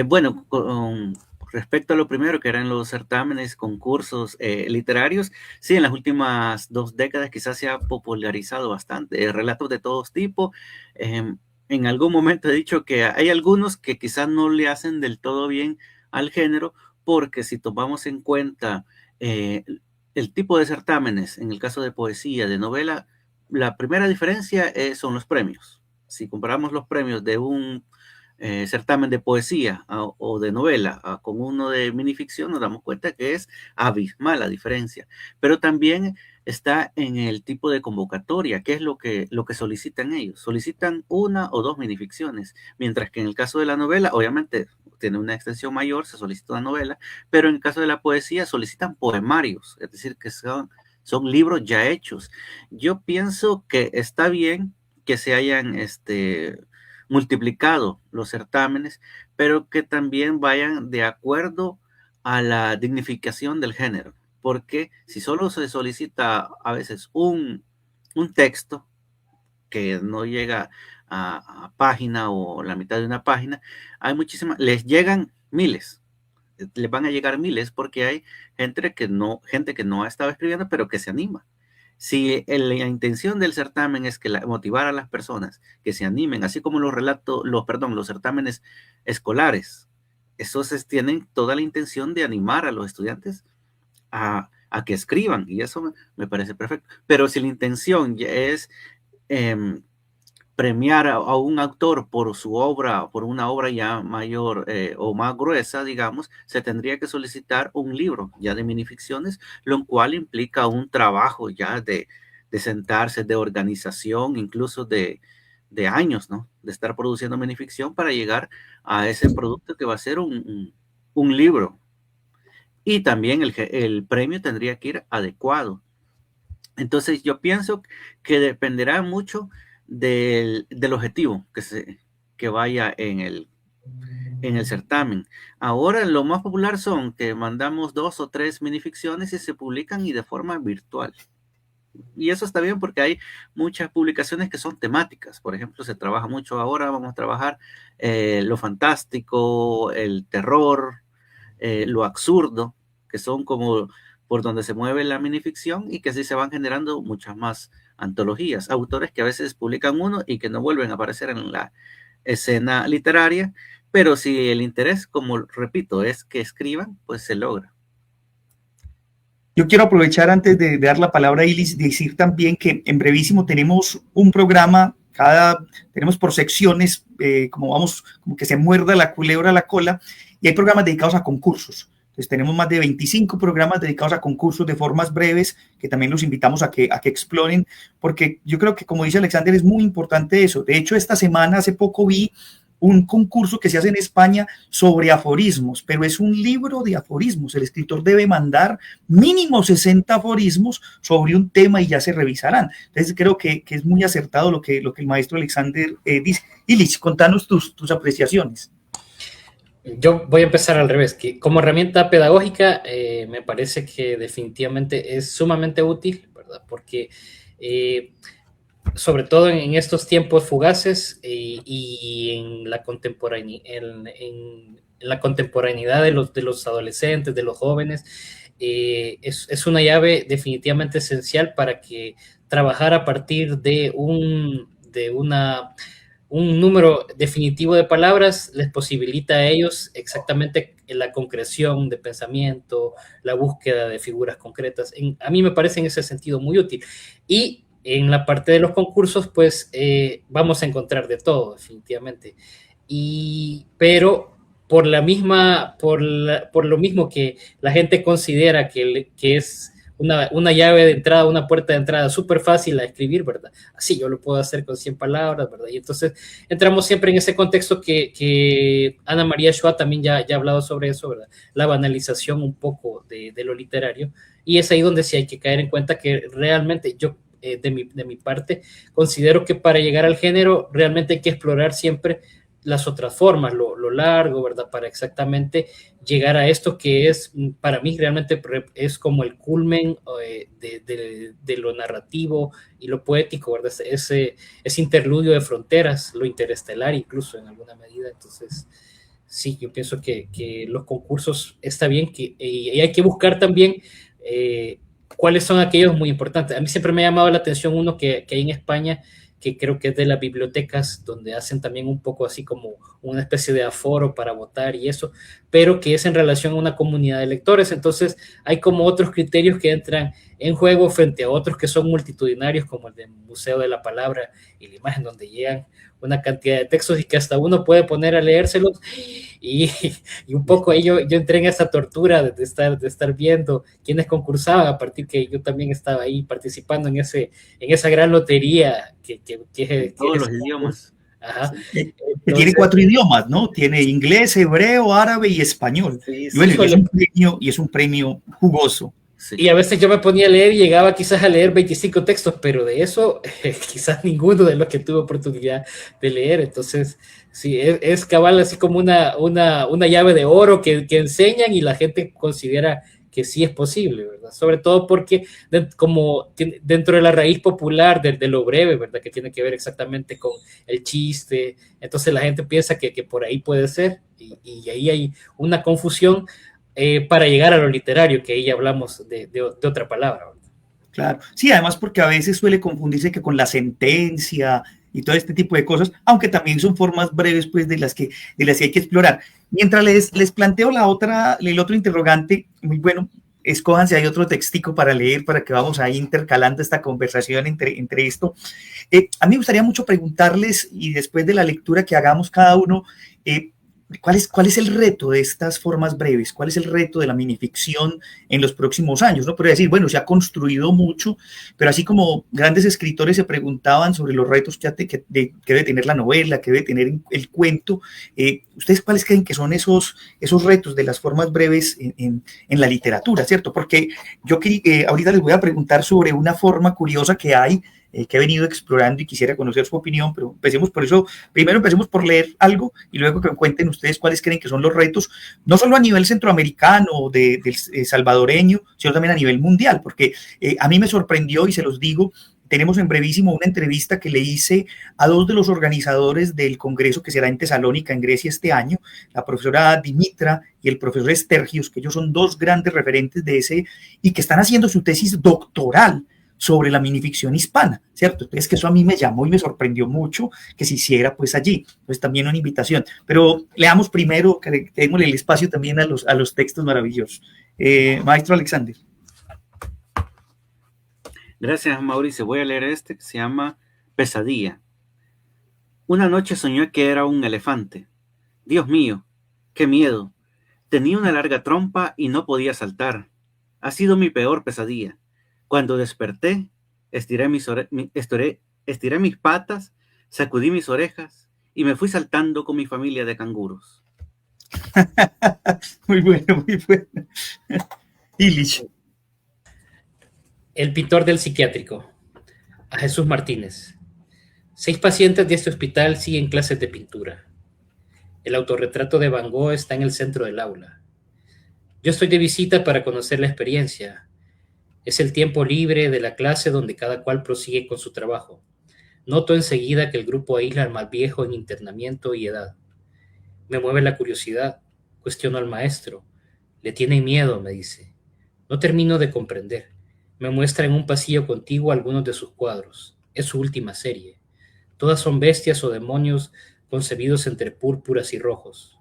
Bueno, con respecto a lo primero, que eran los certámenes, concursos literarios, sí, en las últimas 2 décadas quizás se ha popularizado bastante. Relatos de todos tipos. En algún momento he dicho que hay algunos que quizás no le hacen del todo bien al género, porque si tomamos en cuenta el tipo de certámenes, en el caso de poesía, de novela, la primera diferencia son los premios. Si comparamos los premios de un certamen de poesía o de novela con uno de minificción, nos damos cuenta que es abismal la diferencia. Pero también está en el tipo de convocatoria, que es lo que solicitan ellos. Solicitan 1 o 2 minificciones, mientras que en el caso de la novela, obviamente tiene una extensión mayor, se solicita una novela, pero en el caso de la poesía solicitan poemarios, es decir, que son libros ya hechos. Yo pienso que está bien que se hayan multiplicado los certámenes, pero que también vayan de acuerdo a la dignificación del género, porque si solo se solicita a veces un texto que no llega a página o la mitad de una página, hay muchísimas, les llegan miles, les van a llegar miles porque hay gente que no ha estado escribiendo, pero que se anima. Si la intención del certamen es que motivar a las personas que se animen, así como los certámenes escolares, esos tienen toda la intención de animar a los estudiantes a que escriban, y eso me parece perfecto. Pero si la intención ya es premiar a un autor por su obra, por una obra ya mayor o más gruesa, digamos, se tendría que solicitar un libro ya de minificciones, lo cual implica un trabajo ya de sentarse, de organización, incluso de años, ¿no? De estar produciendo minificción para llegar a ese producto que va a ser un libro. Y también el premio tendría que ir adecuado. Entonces yo pienso que dependerá mucho del objetivo que vaya en el certamen. Ahora lo más popular son que mandamos 2 o 3 minificciones y se publican y de forma virtual. Y eso está bien porque hay muchas publicaciones que son temáticas. Por ejemplo, se trabaja mucho ahora, vamos a trabajar lo fantástico, el terror, lo absurdo, que son como por donde se mueve la minificción, y que así se van generando muchas más antologías. Autores que a veces publican uno y que no vuelven a aparecer en la escena literaria, pero si el interés, como repito, es que escriban, pues se logra. Yo quiero aprovechar antes de dar la palabra a Ilis, decir también que en Brevísimo tenemos un programa, tenemos por secciones, como que se muerda la culebra la cola, y hay programas dedicados a concursos. Entonces tenemos más de 25 programas dedicados a concursos de formas breves, que también los invitamos a que exploren, porque yo creo que, como dice Alexander, es muy importante eso. De hecho, esta semana, hace poco vi un concurso que se hace en España sobre aforismos, pero es un libro de aforismos. El escritor debe mandar mínimo 60 aforismos sobre un tema y ya se revisarán. Entonces creo que es muy acertado lo que el maestro Alexander dice. Ilis, contanos tus apreciaciones. Yo voy a empezar al revés, que como herramienta pedagógica me parece que definitivamente es sumamente útil, ¿verdad? Porque sobre todo en estos tiempos fugaces y en la contemporaneidad de los adolescentes, de los jóvenes, es una llave definitivamente esencial para que trabajar a partir de un número definitivo de palabras les posibilita a ellos exactamente la concreción de pensamiento, la búsqueda de figuras concretas. A mí me parece en ese sentido muy útil. Y en la parte de los concursos, pues vamos a encontrar de todo, definitivamente. Pero por lo mismo que la gente considera que es una llave de entrada, una puerta de entrada súper fácil a escribir, ¿verdad? Así yo lo puedo hacer con 100 palabras, ¿verdad? Y entonces entramos siempre en ese contexto que Ana María Schwa también ya ha hablado sobre eso, ¿verdad? La banalización un poco de lo literario, y es ahí donde sí hay que caer en cuenta que realmente yo, de mi parte, considero que para llegar al género realmente hay que explorar siempre las otras formas, lo largo, ¿verdad? Para exactamente llegar a esto que es, para mí realmente es como el culmen de lo narrativo y lo poético, ¿verdad? Ese interludio de fronteras, lo interestelar incluso en alguna medida. Entonces, sí, yo pienso que los concursos está bien, y hay que buscar también cuáles son aquellos muy importantes. A mí siempre me ha llamado la atención uno que hay en España, que creo que es de las bibliotecas, donde hacen también un poco así como una especie de aforo para votar y eso, pero que es en relación a una comunidad de lectores. Entonces hay como otros criterios que entran en juego frente a otros que son multitudinarios, como el del Museo de la Palabra y la Imagen, donde llegan una cantidad de textos y que hasta uno puede poner a leérselos, y un poco yo entré en esa tortura de estar viendo quiénes concursaban, a partir que yo también estaba ahí participando en esa gran lotería que todos los idiomas. Ajá. Sí. Entonces, tiene 4 idiomas, ¿no? Tiene inglés, hebreo, árabe y español. Sí, y bueno, es un premio jugoso. Sí. Y a veces yo me ponía a leer y llegaba quizás a leer 25 textos, pero de eso quizás ninguno de los que tuve oportunidad de leer. Entonces, sí, es cabal así como una llave de oro que enseñan, y la gente considera que sí es posible, ¿verdad? Sobre todo porque como dentro de la raíz popular de lo breve, ¿verdad? Que tiene que ver exactamente con el chiste, entonces la gente piensa que por ahí puede ser y ahí hay una confusión para llegar a lo literario, que ahí hablamos de otra palabra, ¿verdad? Claro, sí, además porque a veces suele confundirse que con la sentencia y todo este tipo de cosas, aunque también son formas breves pues de las que hay que explorar. Mientras les planteo el otro interrogante, muy bueno, escojan si hay otro textico para leer, para que vamos ahí intercalando esta conversación entre esto. A mí me gustaría mucho preguntarles, y después de la lectura que hagamos cada uno, ¿cuál es el reto de estas formas breves? ¿Cuál es el reto de la minificción en los próximos años? ¿No? Podría decir, bueno, se ha construido mucho, pero así como grandes escritores se preguntaban sobre los retos que debe tener la novela, que debe tener el cuento, ¿ustedes cuáles creen que son esos retos de las formas breves en la literatura, ¿cierto? Porque yo ahorita les voy a preguntar sobre una forma curiosa que hay, que he venido explorando y quisiera conocer su opinión, pero empecemos por eso. Primero empecemos por leer algo y luego que me cuenten ustedes cuáles creen que son los retos, no solo a nivel centroamericano, del salvadoreño, sino también a nivel mundial, porque a mí me sorprendió y se los digo. Tenemos en brevísimo una entrevista que le hice a dos de los organizadores del congreso que será en Tesalónica, en Grecia, este año, la profesora Dimitra y el profesor Estergios, que ellos son dos grandes referentes de ese y que están haciendo su tesis doctoral sobre la minificción hispana, ¿cierto? Entonces, que eso a mí me llamó y me sorprendió mucho que se hiciera pues allí, pues también una invitación. Pero leamos primero, que démosle el espacio también a los textos maravillosos. Maestro Alexander. Gracias, Mauricio. Voy a leer este que se llama Pesadilla. Una noche soñé que era un elefante. Dios mío, qué miedo. Tenía una larga trompa y no podía saltar. Ha sido mi peor pesadilla. Cuando desperté, estiré mis patas, sacudí mis orejas y me fui saltando con mi familia de canguros. Muy bueno, muy bueno. Illich. El pintor del psiquiátrico, a Jesús Martínez. 6 pacientes de este hospital siguen clases de pintura. El autorretrato de Van Gogh está en el centro del aula. Yo estoy de visita para conocer la experiencia. Es el tiempo libre de la clase donde cada cual prosigue con su trabajo. Noto enseguida que el grupo aísla al más viejo en internamiento y edad. Me mueve la curiosidad. Cuestiono al maestro. Le tienen miedo, me dice. No termino de comprender. Me muestra en un pasillo contiguo algunos de sus cuadros. Es su última serie. Todas son bestias o demonios concebidos entre púrpuras y rojos.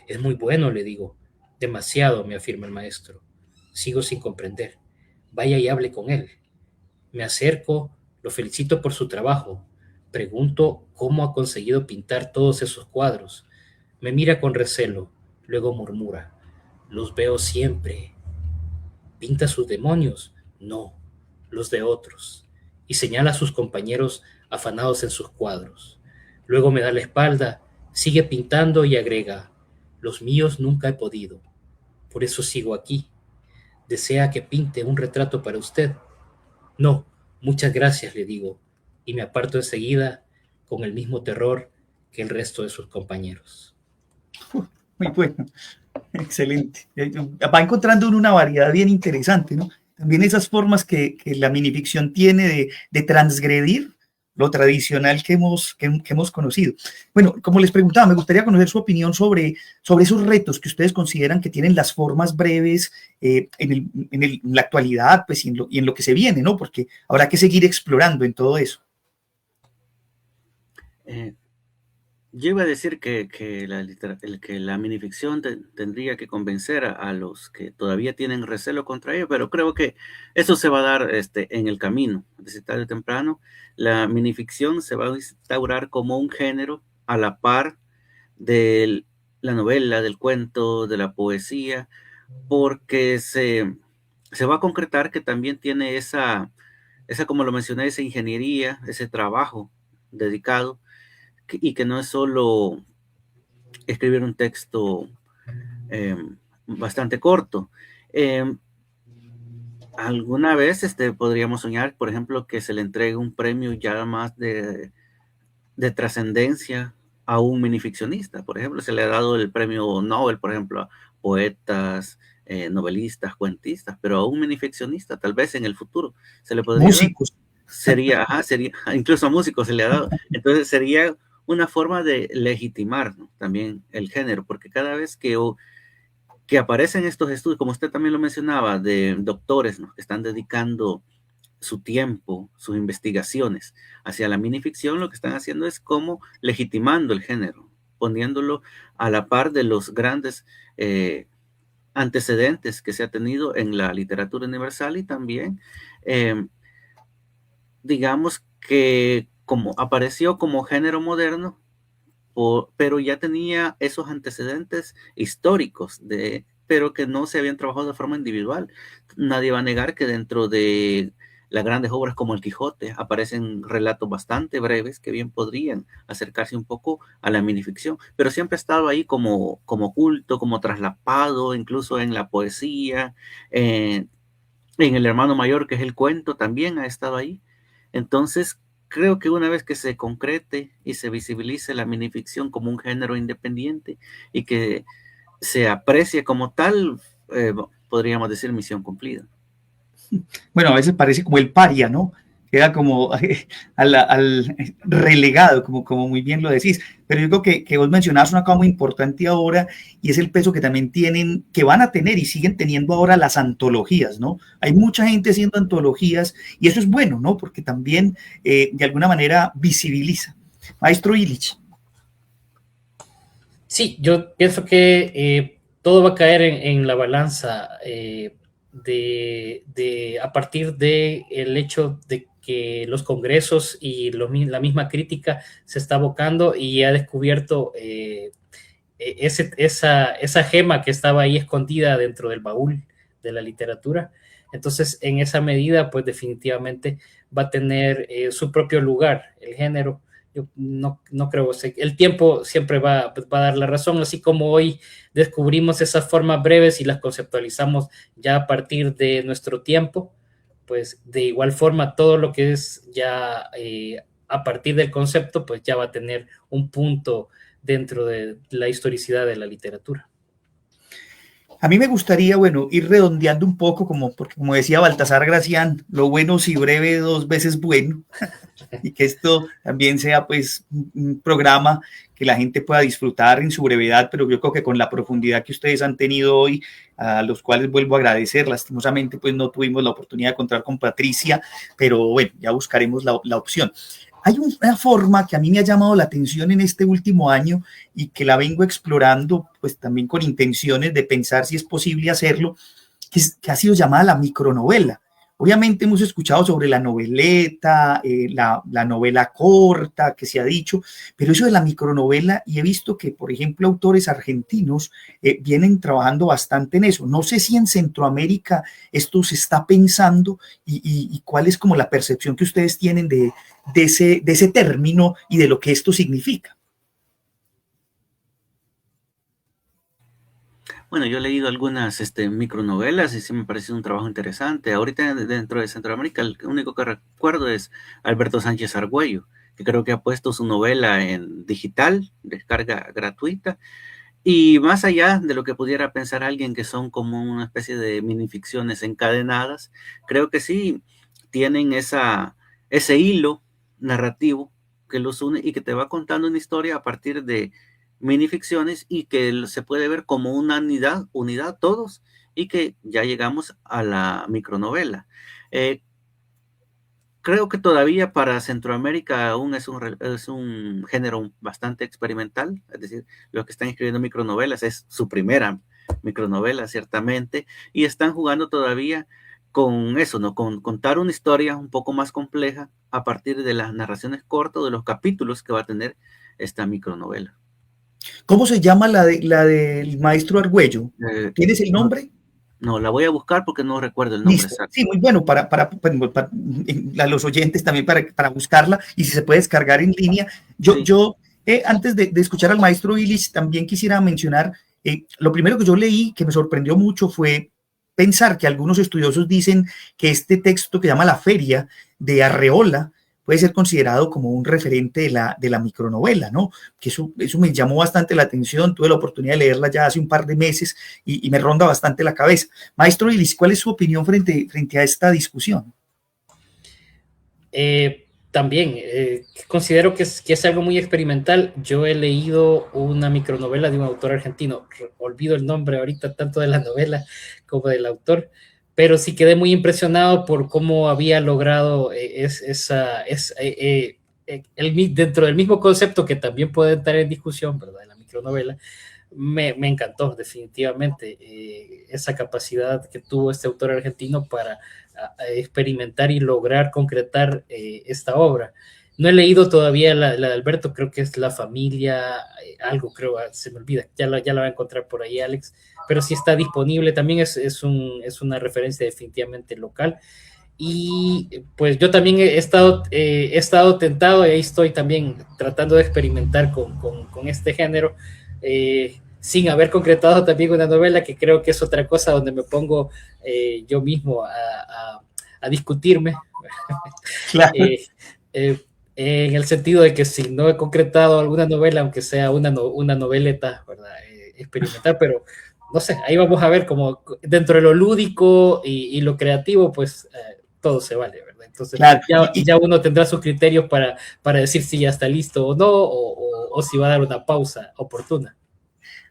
Es muy bueno, le digo. Demasiado, me afirma el maestro. Sigo sin comprender. Vaya y hable con él. Me acerco, lo felicito por su trabajo. Pregunto cómo ha conseguido pintar todos esos cuadros. Me mira con recelo, luego murmura. Los veo siempre. ¿Pinta sus demonios? No, los de otros. Y señala a sus compañeros afanados en sus cuadros. Luego me da la espalda, sigue pintando y agrega, los míos nunca he podido. Por eso sigo aquí. ¿Desea que pinte un retrato para usted? No, muchas gracias, le digo, y me aparto enseguida con el mismo terror que el resto de sus compañeros. Muy bueno, excelente. Va encontrando una variedad bien interesante, ¿no? También esas formas que la minificción tiene de transgredir lo tradicional que hemos conocido. Bueno, como les preguntaba, me gustaría conocer su opinión sobre esos retos que ustedes consideran que tienen las formas breves en la actualidad, pues, y en lo que se viene, ¿no? Porque habrá que seguir explorando en todo eso. Yo iba a decir que la minificción tendría que convencer a los que todavía tienen recelo contra ello, pero creo que eso se va a dar en el camino, desde tarde o temprano. La minificción se va a instaurar como un género a la par de la novela, del cuento, de la poesía, porque se va a concretar que también tiene como lo mencioné, esa ingeniería, ese trabajo dedicado y que no es solo escribir un texto bastante corto. Alguna vez podríamos soñar, por ejemplo, que se le entregue un premio ya más de trascendencia a un minificcionista. Por ejemplo, se le ha dado el premio Nobel, por ejemplo, a poetas, novelistas, cuentistas, pero a un minificcionista, tal vez en el futuro, se le podría músicos. Sería, incluso a músicos se le ha dado. Entonces sería una forma de legitimar, ¿no?, también el género, porque cada vez que aparecen estos estudios, como usted también lo mencionaba, de doctores, ¿no?, que están dedicando su tiempo, sus investigaciones hacia la minificción, lo que están haciendo es como legitimando el género, poniéndolo a la par de los grandes antecedentes que se ha tenido en la literatura universal y también, digamos que como apareció como género moderno, pero ya tenía esos antecedentes históricos, pero que no se habían trabajado de forma individual. Nadie va a negar que dentro de las grandes obras como El Quijote aparecen relatos bastante breves que bien podrían acercarse un poco a la minificción, pero siempre ha estado ahí como oculto, como traslapado, incluso en la poesía, en El Hermano Mayor, que es el cuento, también ha estado ahí. Entonces, creo que una vez que se concrete y se visibilice la minificción como un género independiente y que se aprecie como tal, podríamos decir misión cumplida. Bueno, a veces parece como el paria, ¿no? Queda como al relegado, como muy bien lo decís. Pero yo creo que vos mencionabas una cosa muy importante ahora, y es el peso que también tienen, que van a tener y siguen teniendo ahora las antologías, ¿no? Hay mucha gente haciendo antologías, y eso es bueno, ¿no? Porque también, de alguna manera, visibiliza. Maestro Illich. Sí, yo pienso que todo va a caer en la balanza a partir del hecho de que los congresos y la misma crítica se está abocando y ha descubierto esa gema que estaba ahí escondida dentro del baúl de la literatura. Entonces, en esa medida, pues definitivamente va a tener su propio lugar el género. Yo no creo, el tiempo siempre va a dar la razón, así como hoy descubrimos esas formas breves y las conceptualizamos ya a partir de nuestro tiempo, pues de igual forma todo lo que es ya a partir del concepto, pues ya va a tener un punto dentro de la historicidad de la literatura. A mí me gustaría, bueno, ir redondeando un poco, porque como decía Baltasar Gracián, lo bueno si breve 2 veces bueno, y que esto también sea pues un programa que la gente pueda disfrutar en su brevedad, pero yo creo que con la profundidad que ustedes han tenido hoy, a los cuales vuelvo a agradecer. Lastimosamente pues no tuvimos la oportunidad de contar con Patricia, pero bueno, ya buscaremos la opción. Hay una forma que a mí me ha llamado la atención en este último año y que la vengo explorando, pues también con intenciones de pensar si es posible hacerlo, que ha sido llamada la micronovela. Obviamente hemos escuchado sobre la noveleta, la novela corta que se ha dicho, pero eso de la micronovela, y he visto que, por ejemplo, autores argentinos vienen trabajando bastante en eso. No sé si en Centroamérica esto se está pensando y cuál es como la percepción que ustedes tienen de ese término y de lo que esto significa. Bueno, yo he leído algunas micronovelas y sí me parece un trabajo interesante. Ahorita dentro de Centroamérica el único que recuerdo es Alberto Sánchez Argüello, que creo que ha puesto su novela en digital, descarga gratuita, y más allá de lo que pudiera pensar alguien que son como una especie de minificciones encadenadas, creo que sí tienen ese hilo narrativo que los une y que te va contando una historia a partir de minificciones y que se puede ver como una unidad todos, y que ya llegamos a la micronovela. Creo que todavía para Centroamérica aún es un género bastante experimental, es decir, los que están escribiendo micronovelas es su primera micronovela, ciertamente, y están jugando todavía con eso, ¿no? Con contar una historia un poco más compleja a partir de las narraciones cortas, de los capítulos que va a tener esta micronovela. ¿Cómo se llama la del maestro Argüello? ¿Tienes el nombre? No, la voy a buscar porque no recuerdo el nombre exacto. Sí, muy bueno para los oyentes también para buscarla, y si se puede descargar en línea. Yo antes de escuchar al maestro Illich, también quisiera mencionar, lo primero que yo leí que me sorprendió mucho fue pensar que algunos estudiosos dicen que este texto que llama La Feria de Arreola, puede ser considerado como un referente de la micronovela, ¿no? Que eso me llamó bastante la atención, tuve la oportunidad de leerla ya hace un par de meses y me ronda bastante la cabeza. Maestro Illich, ¿cuál es su opinión frente a esta discusión? También considero que es algo muy experimental. Yo he leído una micronovela de un autor argentino, olvido el nombre ahorita tanto de la novela como del autor, pero sí quedé muy impresionado por cómo había logrado dentro del mismo concepto que también puede estar en discusión, ¿verdad? De la micronovela. Me encantó definitivamente esa capacidad que tuvo este autor argentino para experimentar y lograr concretar esta obra. No he leído todavía la de Alberto, creo que es La Familia, algo creo, se me olvida, ya la va a encontrar por ahí Alex, pero sí está disponible, también es una referencia definitivamente local. Y pues yo también he estado tentado y ahí estoy también tratando de experimentar con este género, sin haber concretado también una novela, que creo que es otra cosa donde me pongo yo mismo a discutirme. Claro. En el sentido de que si no he concretado alguna novela, aunque sea una noveleta, ¿verdad? Experimentar, pero no sé, ahí vamos a ver como dentro de lo lúdico y lo creativo, pues todo se vale, ¿verdad? Entonces claro. ya uno tendrá sus criterios para decir si ya está listo o no, o si va a dar una pausa oportuna.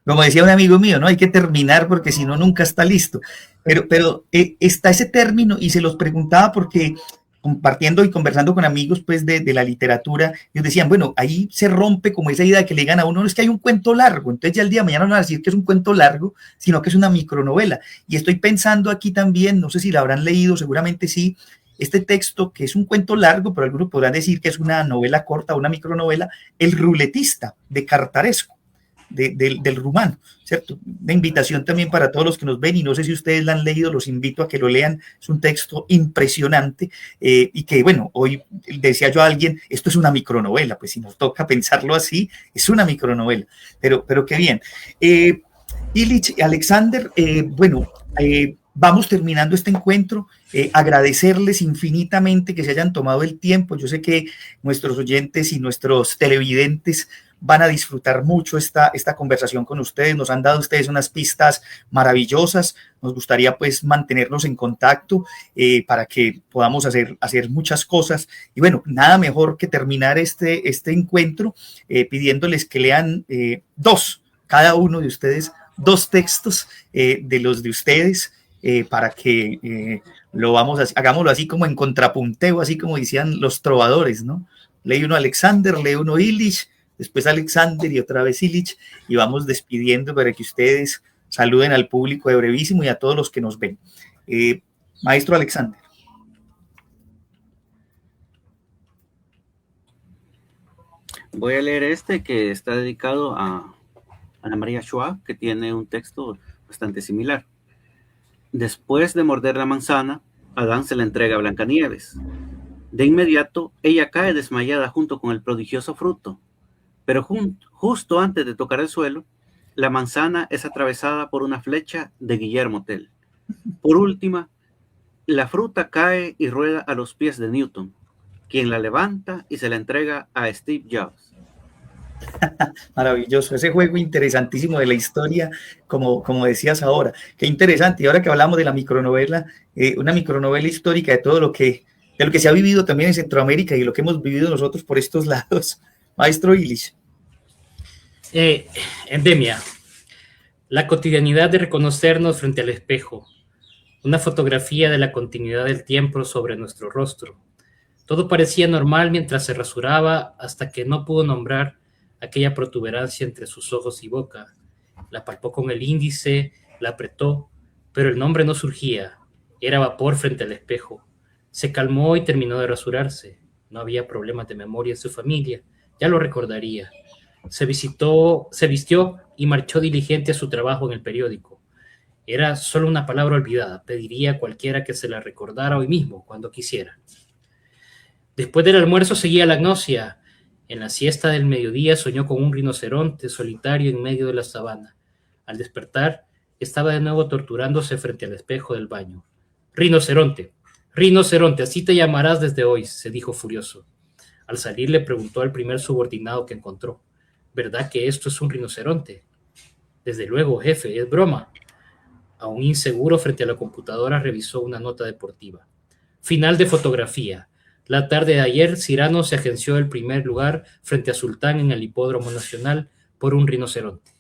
Como decía un amigo mío, ¿no? Hay que terminar porque si no, nunca está listo. Pero está ese término y se los preguntaba porque compartiendo y conversando con amigos pues de la literatura, ellos decían, bueno, ahí se rompe como esa idea de que le digan a uno, no es que hay un cuento largo, entonces ya el día de mañana no van a decir que es un cuento largo, sino que es una micronovela. Y estoy pensando aquí también, no sé si la habrán leído, seguramente sí, este texto que es un cuento largo, pero algunos podrán decir que es una novela corta, una micronovela, El ruletista, de Cartarescu. Del rumano, ¿cierto? Una invitación también para todos los que nos ven y no sé si ustedes la han leído, los invito a que lo lean, es un texto impresionante y que, bueno, hoy decía yo a alguien, esto es una micronovela, pues si nos toca pensarlo así, es una micronovela, pero qué bien. Illich, Alexander, bueno, vamos terminando este encuentro, agradecerles infinitamente que se hayan tomado el tiempo, yo sé que nuestros oyentes y nuestros televidentes van a disfrutar mucho esta conversación con ustedes, nos han dado ustedes unas pistas maravillosas, nos gustaría pues mantenernos en contacto para que podamos hacer muchas cosas y bueno, nada mejor que terminar este encuentro pidiéndoles que lean cada uno de ustedes, dos textos de los de ustedes para que hagámoslo así como en contrapunteo, así como decían los trovadores, ¿no? Lee uno Alexander, lee uno Illich, después Alexander y otra vez Illich, y vamos despidiendo para que ustedes saluden al público de Brevísimo y a todos los que nos ven. Maestro Alexander. Voy a leer este que está dedicado a Ana María Schwab, que tiene un texto bastante similar. Después de morder la manzana, Adán se la entrega a Blancanieves. De inmediato, ella cae desmayada junto con el prodigioso fruto. Pero justo antes de tocar el suelo, la manzana es atravesada por una flecha de Guillermo Tell. Por última, la fruta cae y rueda a los pies de Newton, quien la levanta y se la entrega a Steve Jobs. Maravilloso, ese juego interesantísimo de la historia, como decías ahora. Qué interesante, y ahora que hablamos de la micronovela, una micronovela histórica de todo lo que se ha vivido también en Centroamérica y lo que hemos vivido nosotros por estos lados. Maestro Illich. Endemia, la cotidianidad de reconocernos frente al espejo, una fotografía de la continuidad del tiempo sobre nuestro rostro. Todo parecía normal mientras se rasuraba hasta que no pudo nombrar aquella protuberancia entre sus ojos y boca. La palpó con el índice, la apretó, pero el nombre no surgía. Era vapor frente al espejo. Se calmó y terminó de rasurarse. No había problemas de memoria en su familia. Ya lo recordaría. Se vistió y marchó diligente a su trabajo en el periódico. Era solo una palabra olvidada. Pediría a cualquiera que se la recordara hoy mismo, cuando quisiera. Después del almuerzo seguía la agnosia. En la siesta del mediodía soñó con un rinoceronte solitario en medio de la sabana. Al despertar, estaba de nuevo torturándose frente al espejo del baño. Rinoceronte, rinoceronte, así te llamarás desde hoy, se dijo furioso. Al salir le preguntó al primer subordinado que encontró: ¿verdad que esto es un rinoceronte? Desde luego, jefe, es broma. Aún inseguro frente a la computadora, revisó una nota deportiva. Final de fotografía. La tarde de ayer, Cyrano se agenció el primer lugar frente a Sultán en el Hipódromo Nacional por un rinoceronte.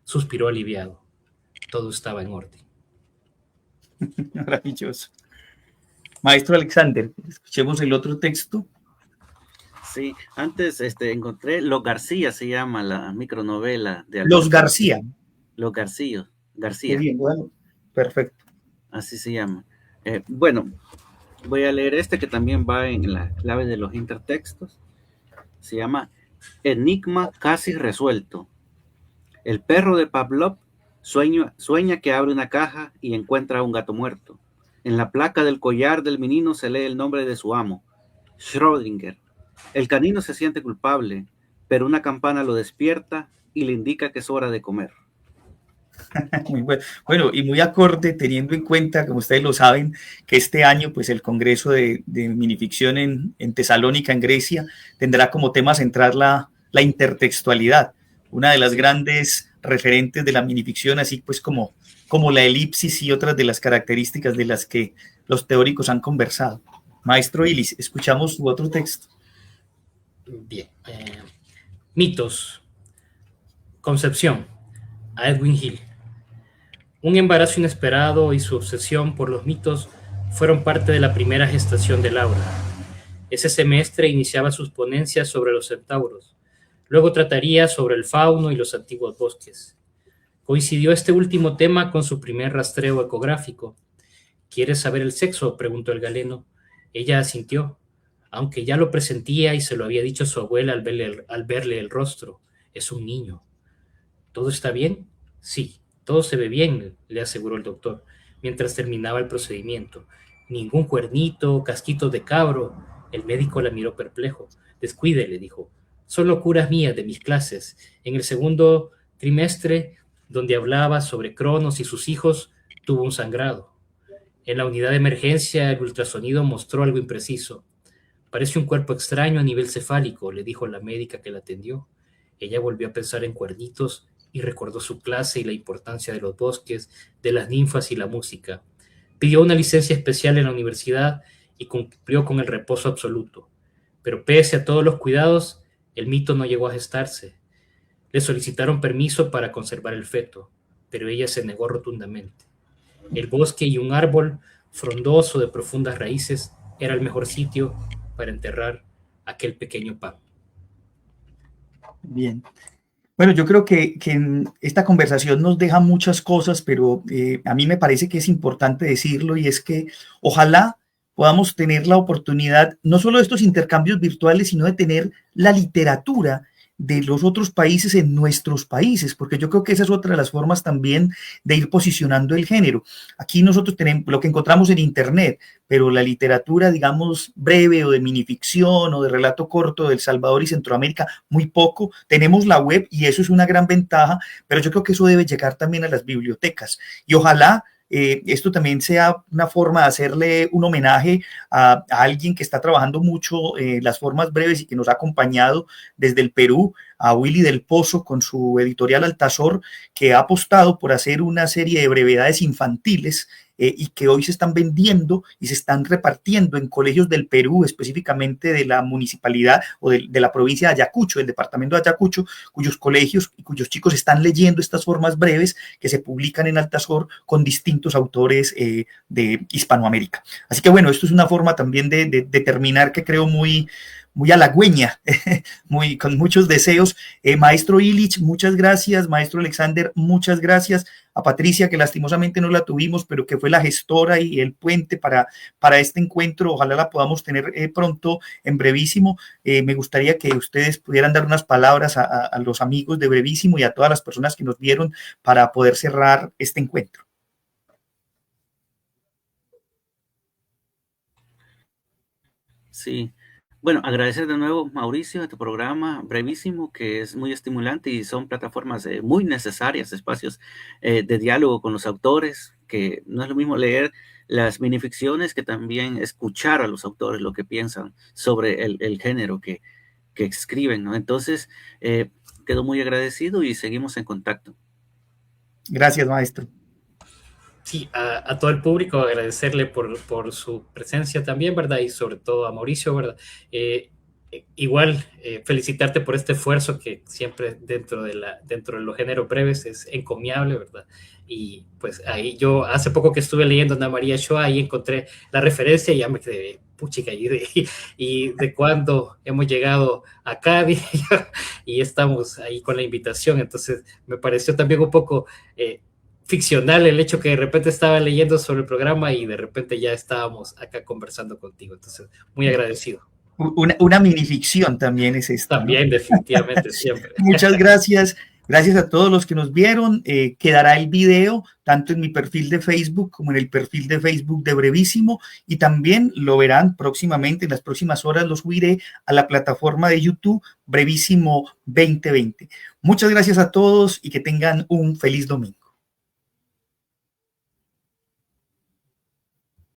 Suspiró aliviado. Todo estaba en orden. Maravilloso. Maestro Alexander, escuchemos el otro texto. Sí, antes encontré Los García, se llama la micronovela de Los Alberto García. Los García. Qué bien, bueno, perfecto. Así se llama. Bueno, voy a leer este que también va en la clave de los intertextos. Se llama Enigma casi resuelto. El perro de Pavlov sueña que abre una caja y encuentra a un gato muerto. En la placa del collar del menino se lee el nombre de su amo, Schrödinger. El canino se siente culpable, pero una campana lo despierta y le indica que es hora de comer. Muy bueno. Bueno, y muy acorde, teniendo en cuenta, como ustedes lo saben, que este año pues el Congreso de Minificción en Tesalónica, en Grecia, tendrá como tema central la intertextualidad, una de las grandes referentes de la minificción, así pues como la elipsis y otras de las características de las que los teóricos han conversado. Maestro Illis, escuchamos su otro texto. Bien. Mitos. Concepción. A Edwin Hill. Un embarazo inesperado y su obsesión por los mitos fueron parte de la primera gestación de Laura. Ese semestre iniciaba sus ponencias sobre los centauros. Luego trataría sobre el fauno y los antiguos bosques. Coincidió este último tema con su primer rastreo ecográfico. ¿Quieres saber el sexo?, preguntó el galeno. Ella asintió, aunque ya lo presentía y se lo había dicho su abuela al verle el rostro. Es un niño. ¿Todo está bien? Sí, todo se ve bien, le aseguró el doctor, mientras terminaba el procedimiento. Ningún cuernito, casquito de cabro. El médico la miró perplejo. Descuide, le dijo. Son locuras mías de mis clases. En el segundo trimestre, donde hablaba sobre Cronos y sus hijos, tuvo un sangrado. En la unidad de emergencia, el ultrasonido mostró algo impreciso. Parece un cuerpo extraño a nivel cefálico, le dijo la médica que la atendió. Ella volvió a pensar en cuernitos y recordó su clase y la importancia de los bosques, de las ninfas y la música. Pidió una licencia especial en la universidad y cumplió con el reposo absoluto. Pero pese a todos los cuidados, el mito no llegó a gestarse. Le solicitaron permiso para conservar el feto, pero ella se negó rotundamente. El bosque y un árbol frondoso de profundas raíces era el mejor sitio para enterrar aquel pequeño pan. Bien. Bueno, yo creo que esta conversación nos deja muchas cosas, pero a mí me parece que es importante decirlo y es que ojalá podamos tener la oportunidad no solo de estos intercambios virtuales, sino de tener la literatura de los otros países en nuestros países, porque yo creo que esa es otra de las formas también de ir posicionando el género. Aquí nosotros tenemos lo que encontramos en Internet, pero la literatura, digamos, breve o de minificción o de relato corto de El Salvador y Centroamérica, muy poco. Tenemos la web y eso es una gran ventaja, pero yo creo que eso debe llegar también a las bibliotecas y ojalá esto también sea una forma de hacerle un homenaje a alguien que está trabajando mucho las formas breves y que nos ha acompañado desde el Perú, a Willy del Pozo con su editorial Altazor, que ha apostado por hacer una serie de brevedades infantiles y que hoy se están vendiendo y se están repartiendo en colegios del Perú, específicamente de la municipalidad o de la provincia de Ayacucho, del departamento de Ayacucho, cuyos colegios y cuyos chicos están leyendo estas formas breves que se publican en Altazor con distintos autores de Hispanoamérica. Así que bueno, esto es una forma también de terminar que creo muy halagüeña, con muchos deseos. Maestro Illich, muchas gracias. Maestro Alexander, muchas gracias. A Patricia, que lastimosamente no la tuvimos, pero que fue la gestora y el puente para este encuentro. Ojalá la podamos tener pronto, en Brevísimo. Me gustaría que ustedes pudieran dar unas palabras a los amigos de Brevísimo y a todas las personas que nos vieron para poder cerrar este encuentro. Sí, Bueno, agradecer de nuevo, Mauricio, a tu programa brevísimo, que es muy estimulante y son plataformas muy necesarias, espacios de diálogo con los autores, que no es lo mismo leer las minificciones que también escuchar a los autores lo que piensan sobre el género que escriben, ¿no? Entonces, quedo muy agradecido y seguimos en contacto. Gracias, maestro. Sí, a todo el público agradecerle por su presencia también, ¿verdad? Y sobre todo a Mauricio, ¿verdad? Igual, felicitarte por este esfuerzo que siempre dentro de los géneros breves es encomiable, ¿verdad? Y pues ahí yo hace poco que estuve leyendo Ana María Shoah y encontré la referencia y ya me quedé, puchica, y de cuándo hemos llegado acá, y estamos ahí con la invitación. Entonces me pareció también un poco ficcional el hecho que de repente estaba leyendo sobre el programa y de repente ya estábamos acá conversando contigo. Entonces, muy agradecido. Una minificción también es esta, También, ¿no? definitivamente, siempre. Muchas gracias. Gracias a todos los que nos vieron. Quedará el video tanto en mi perfil de Facebook como en el perfil de Facebook de Brevísimo, y también lo verán próximamente, en las próximas horas lo subiré a la plataforma de YouTube Brevísimo 2020. Muchas gracias a todos y que tengan un feliz domingo.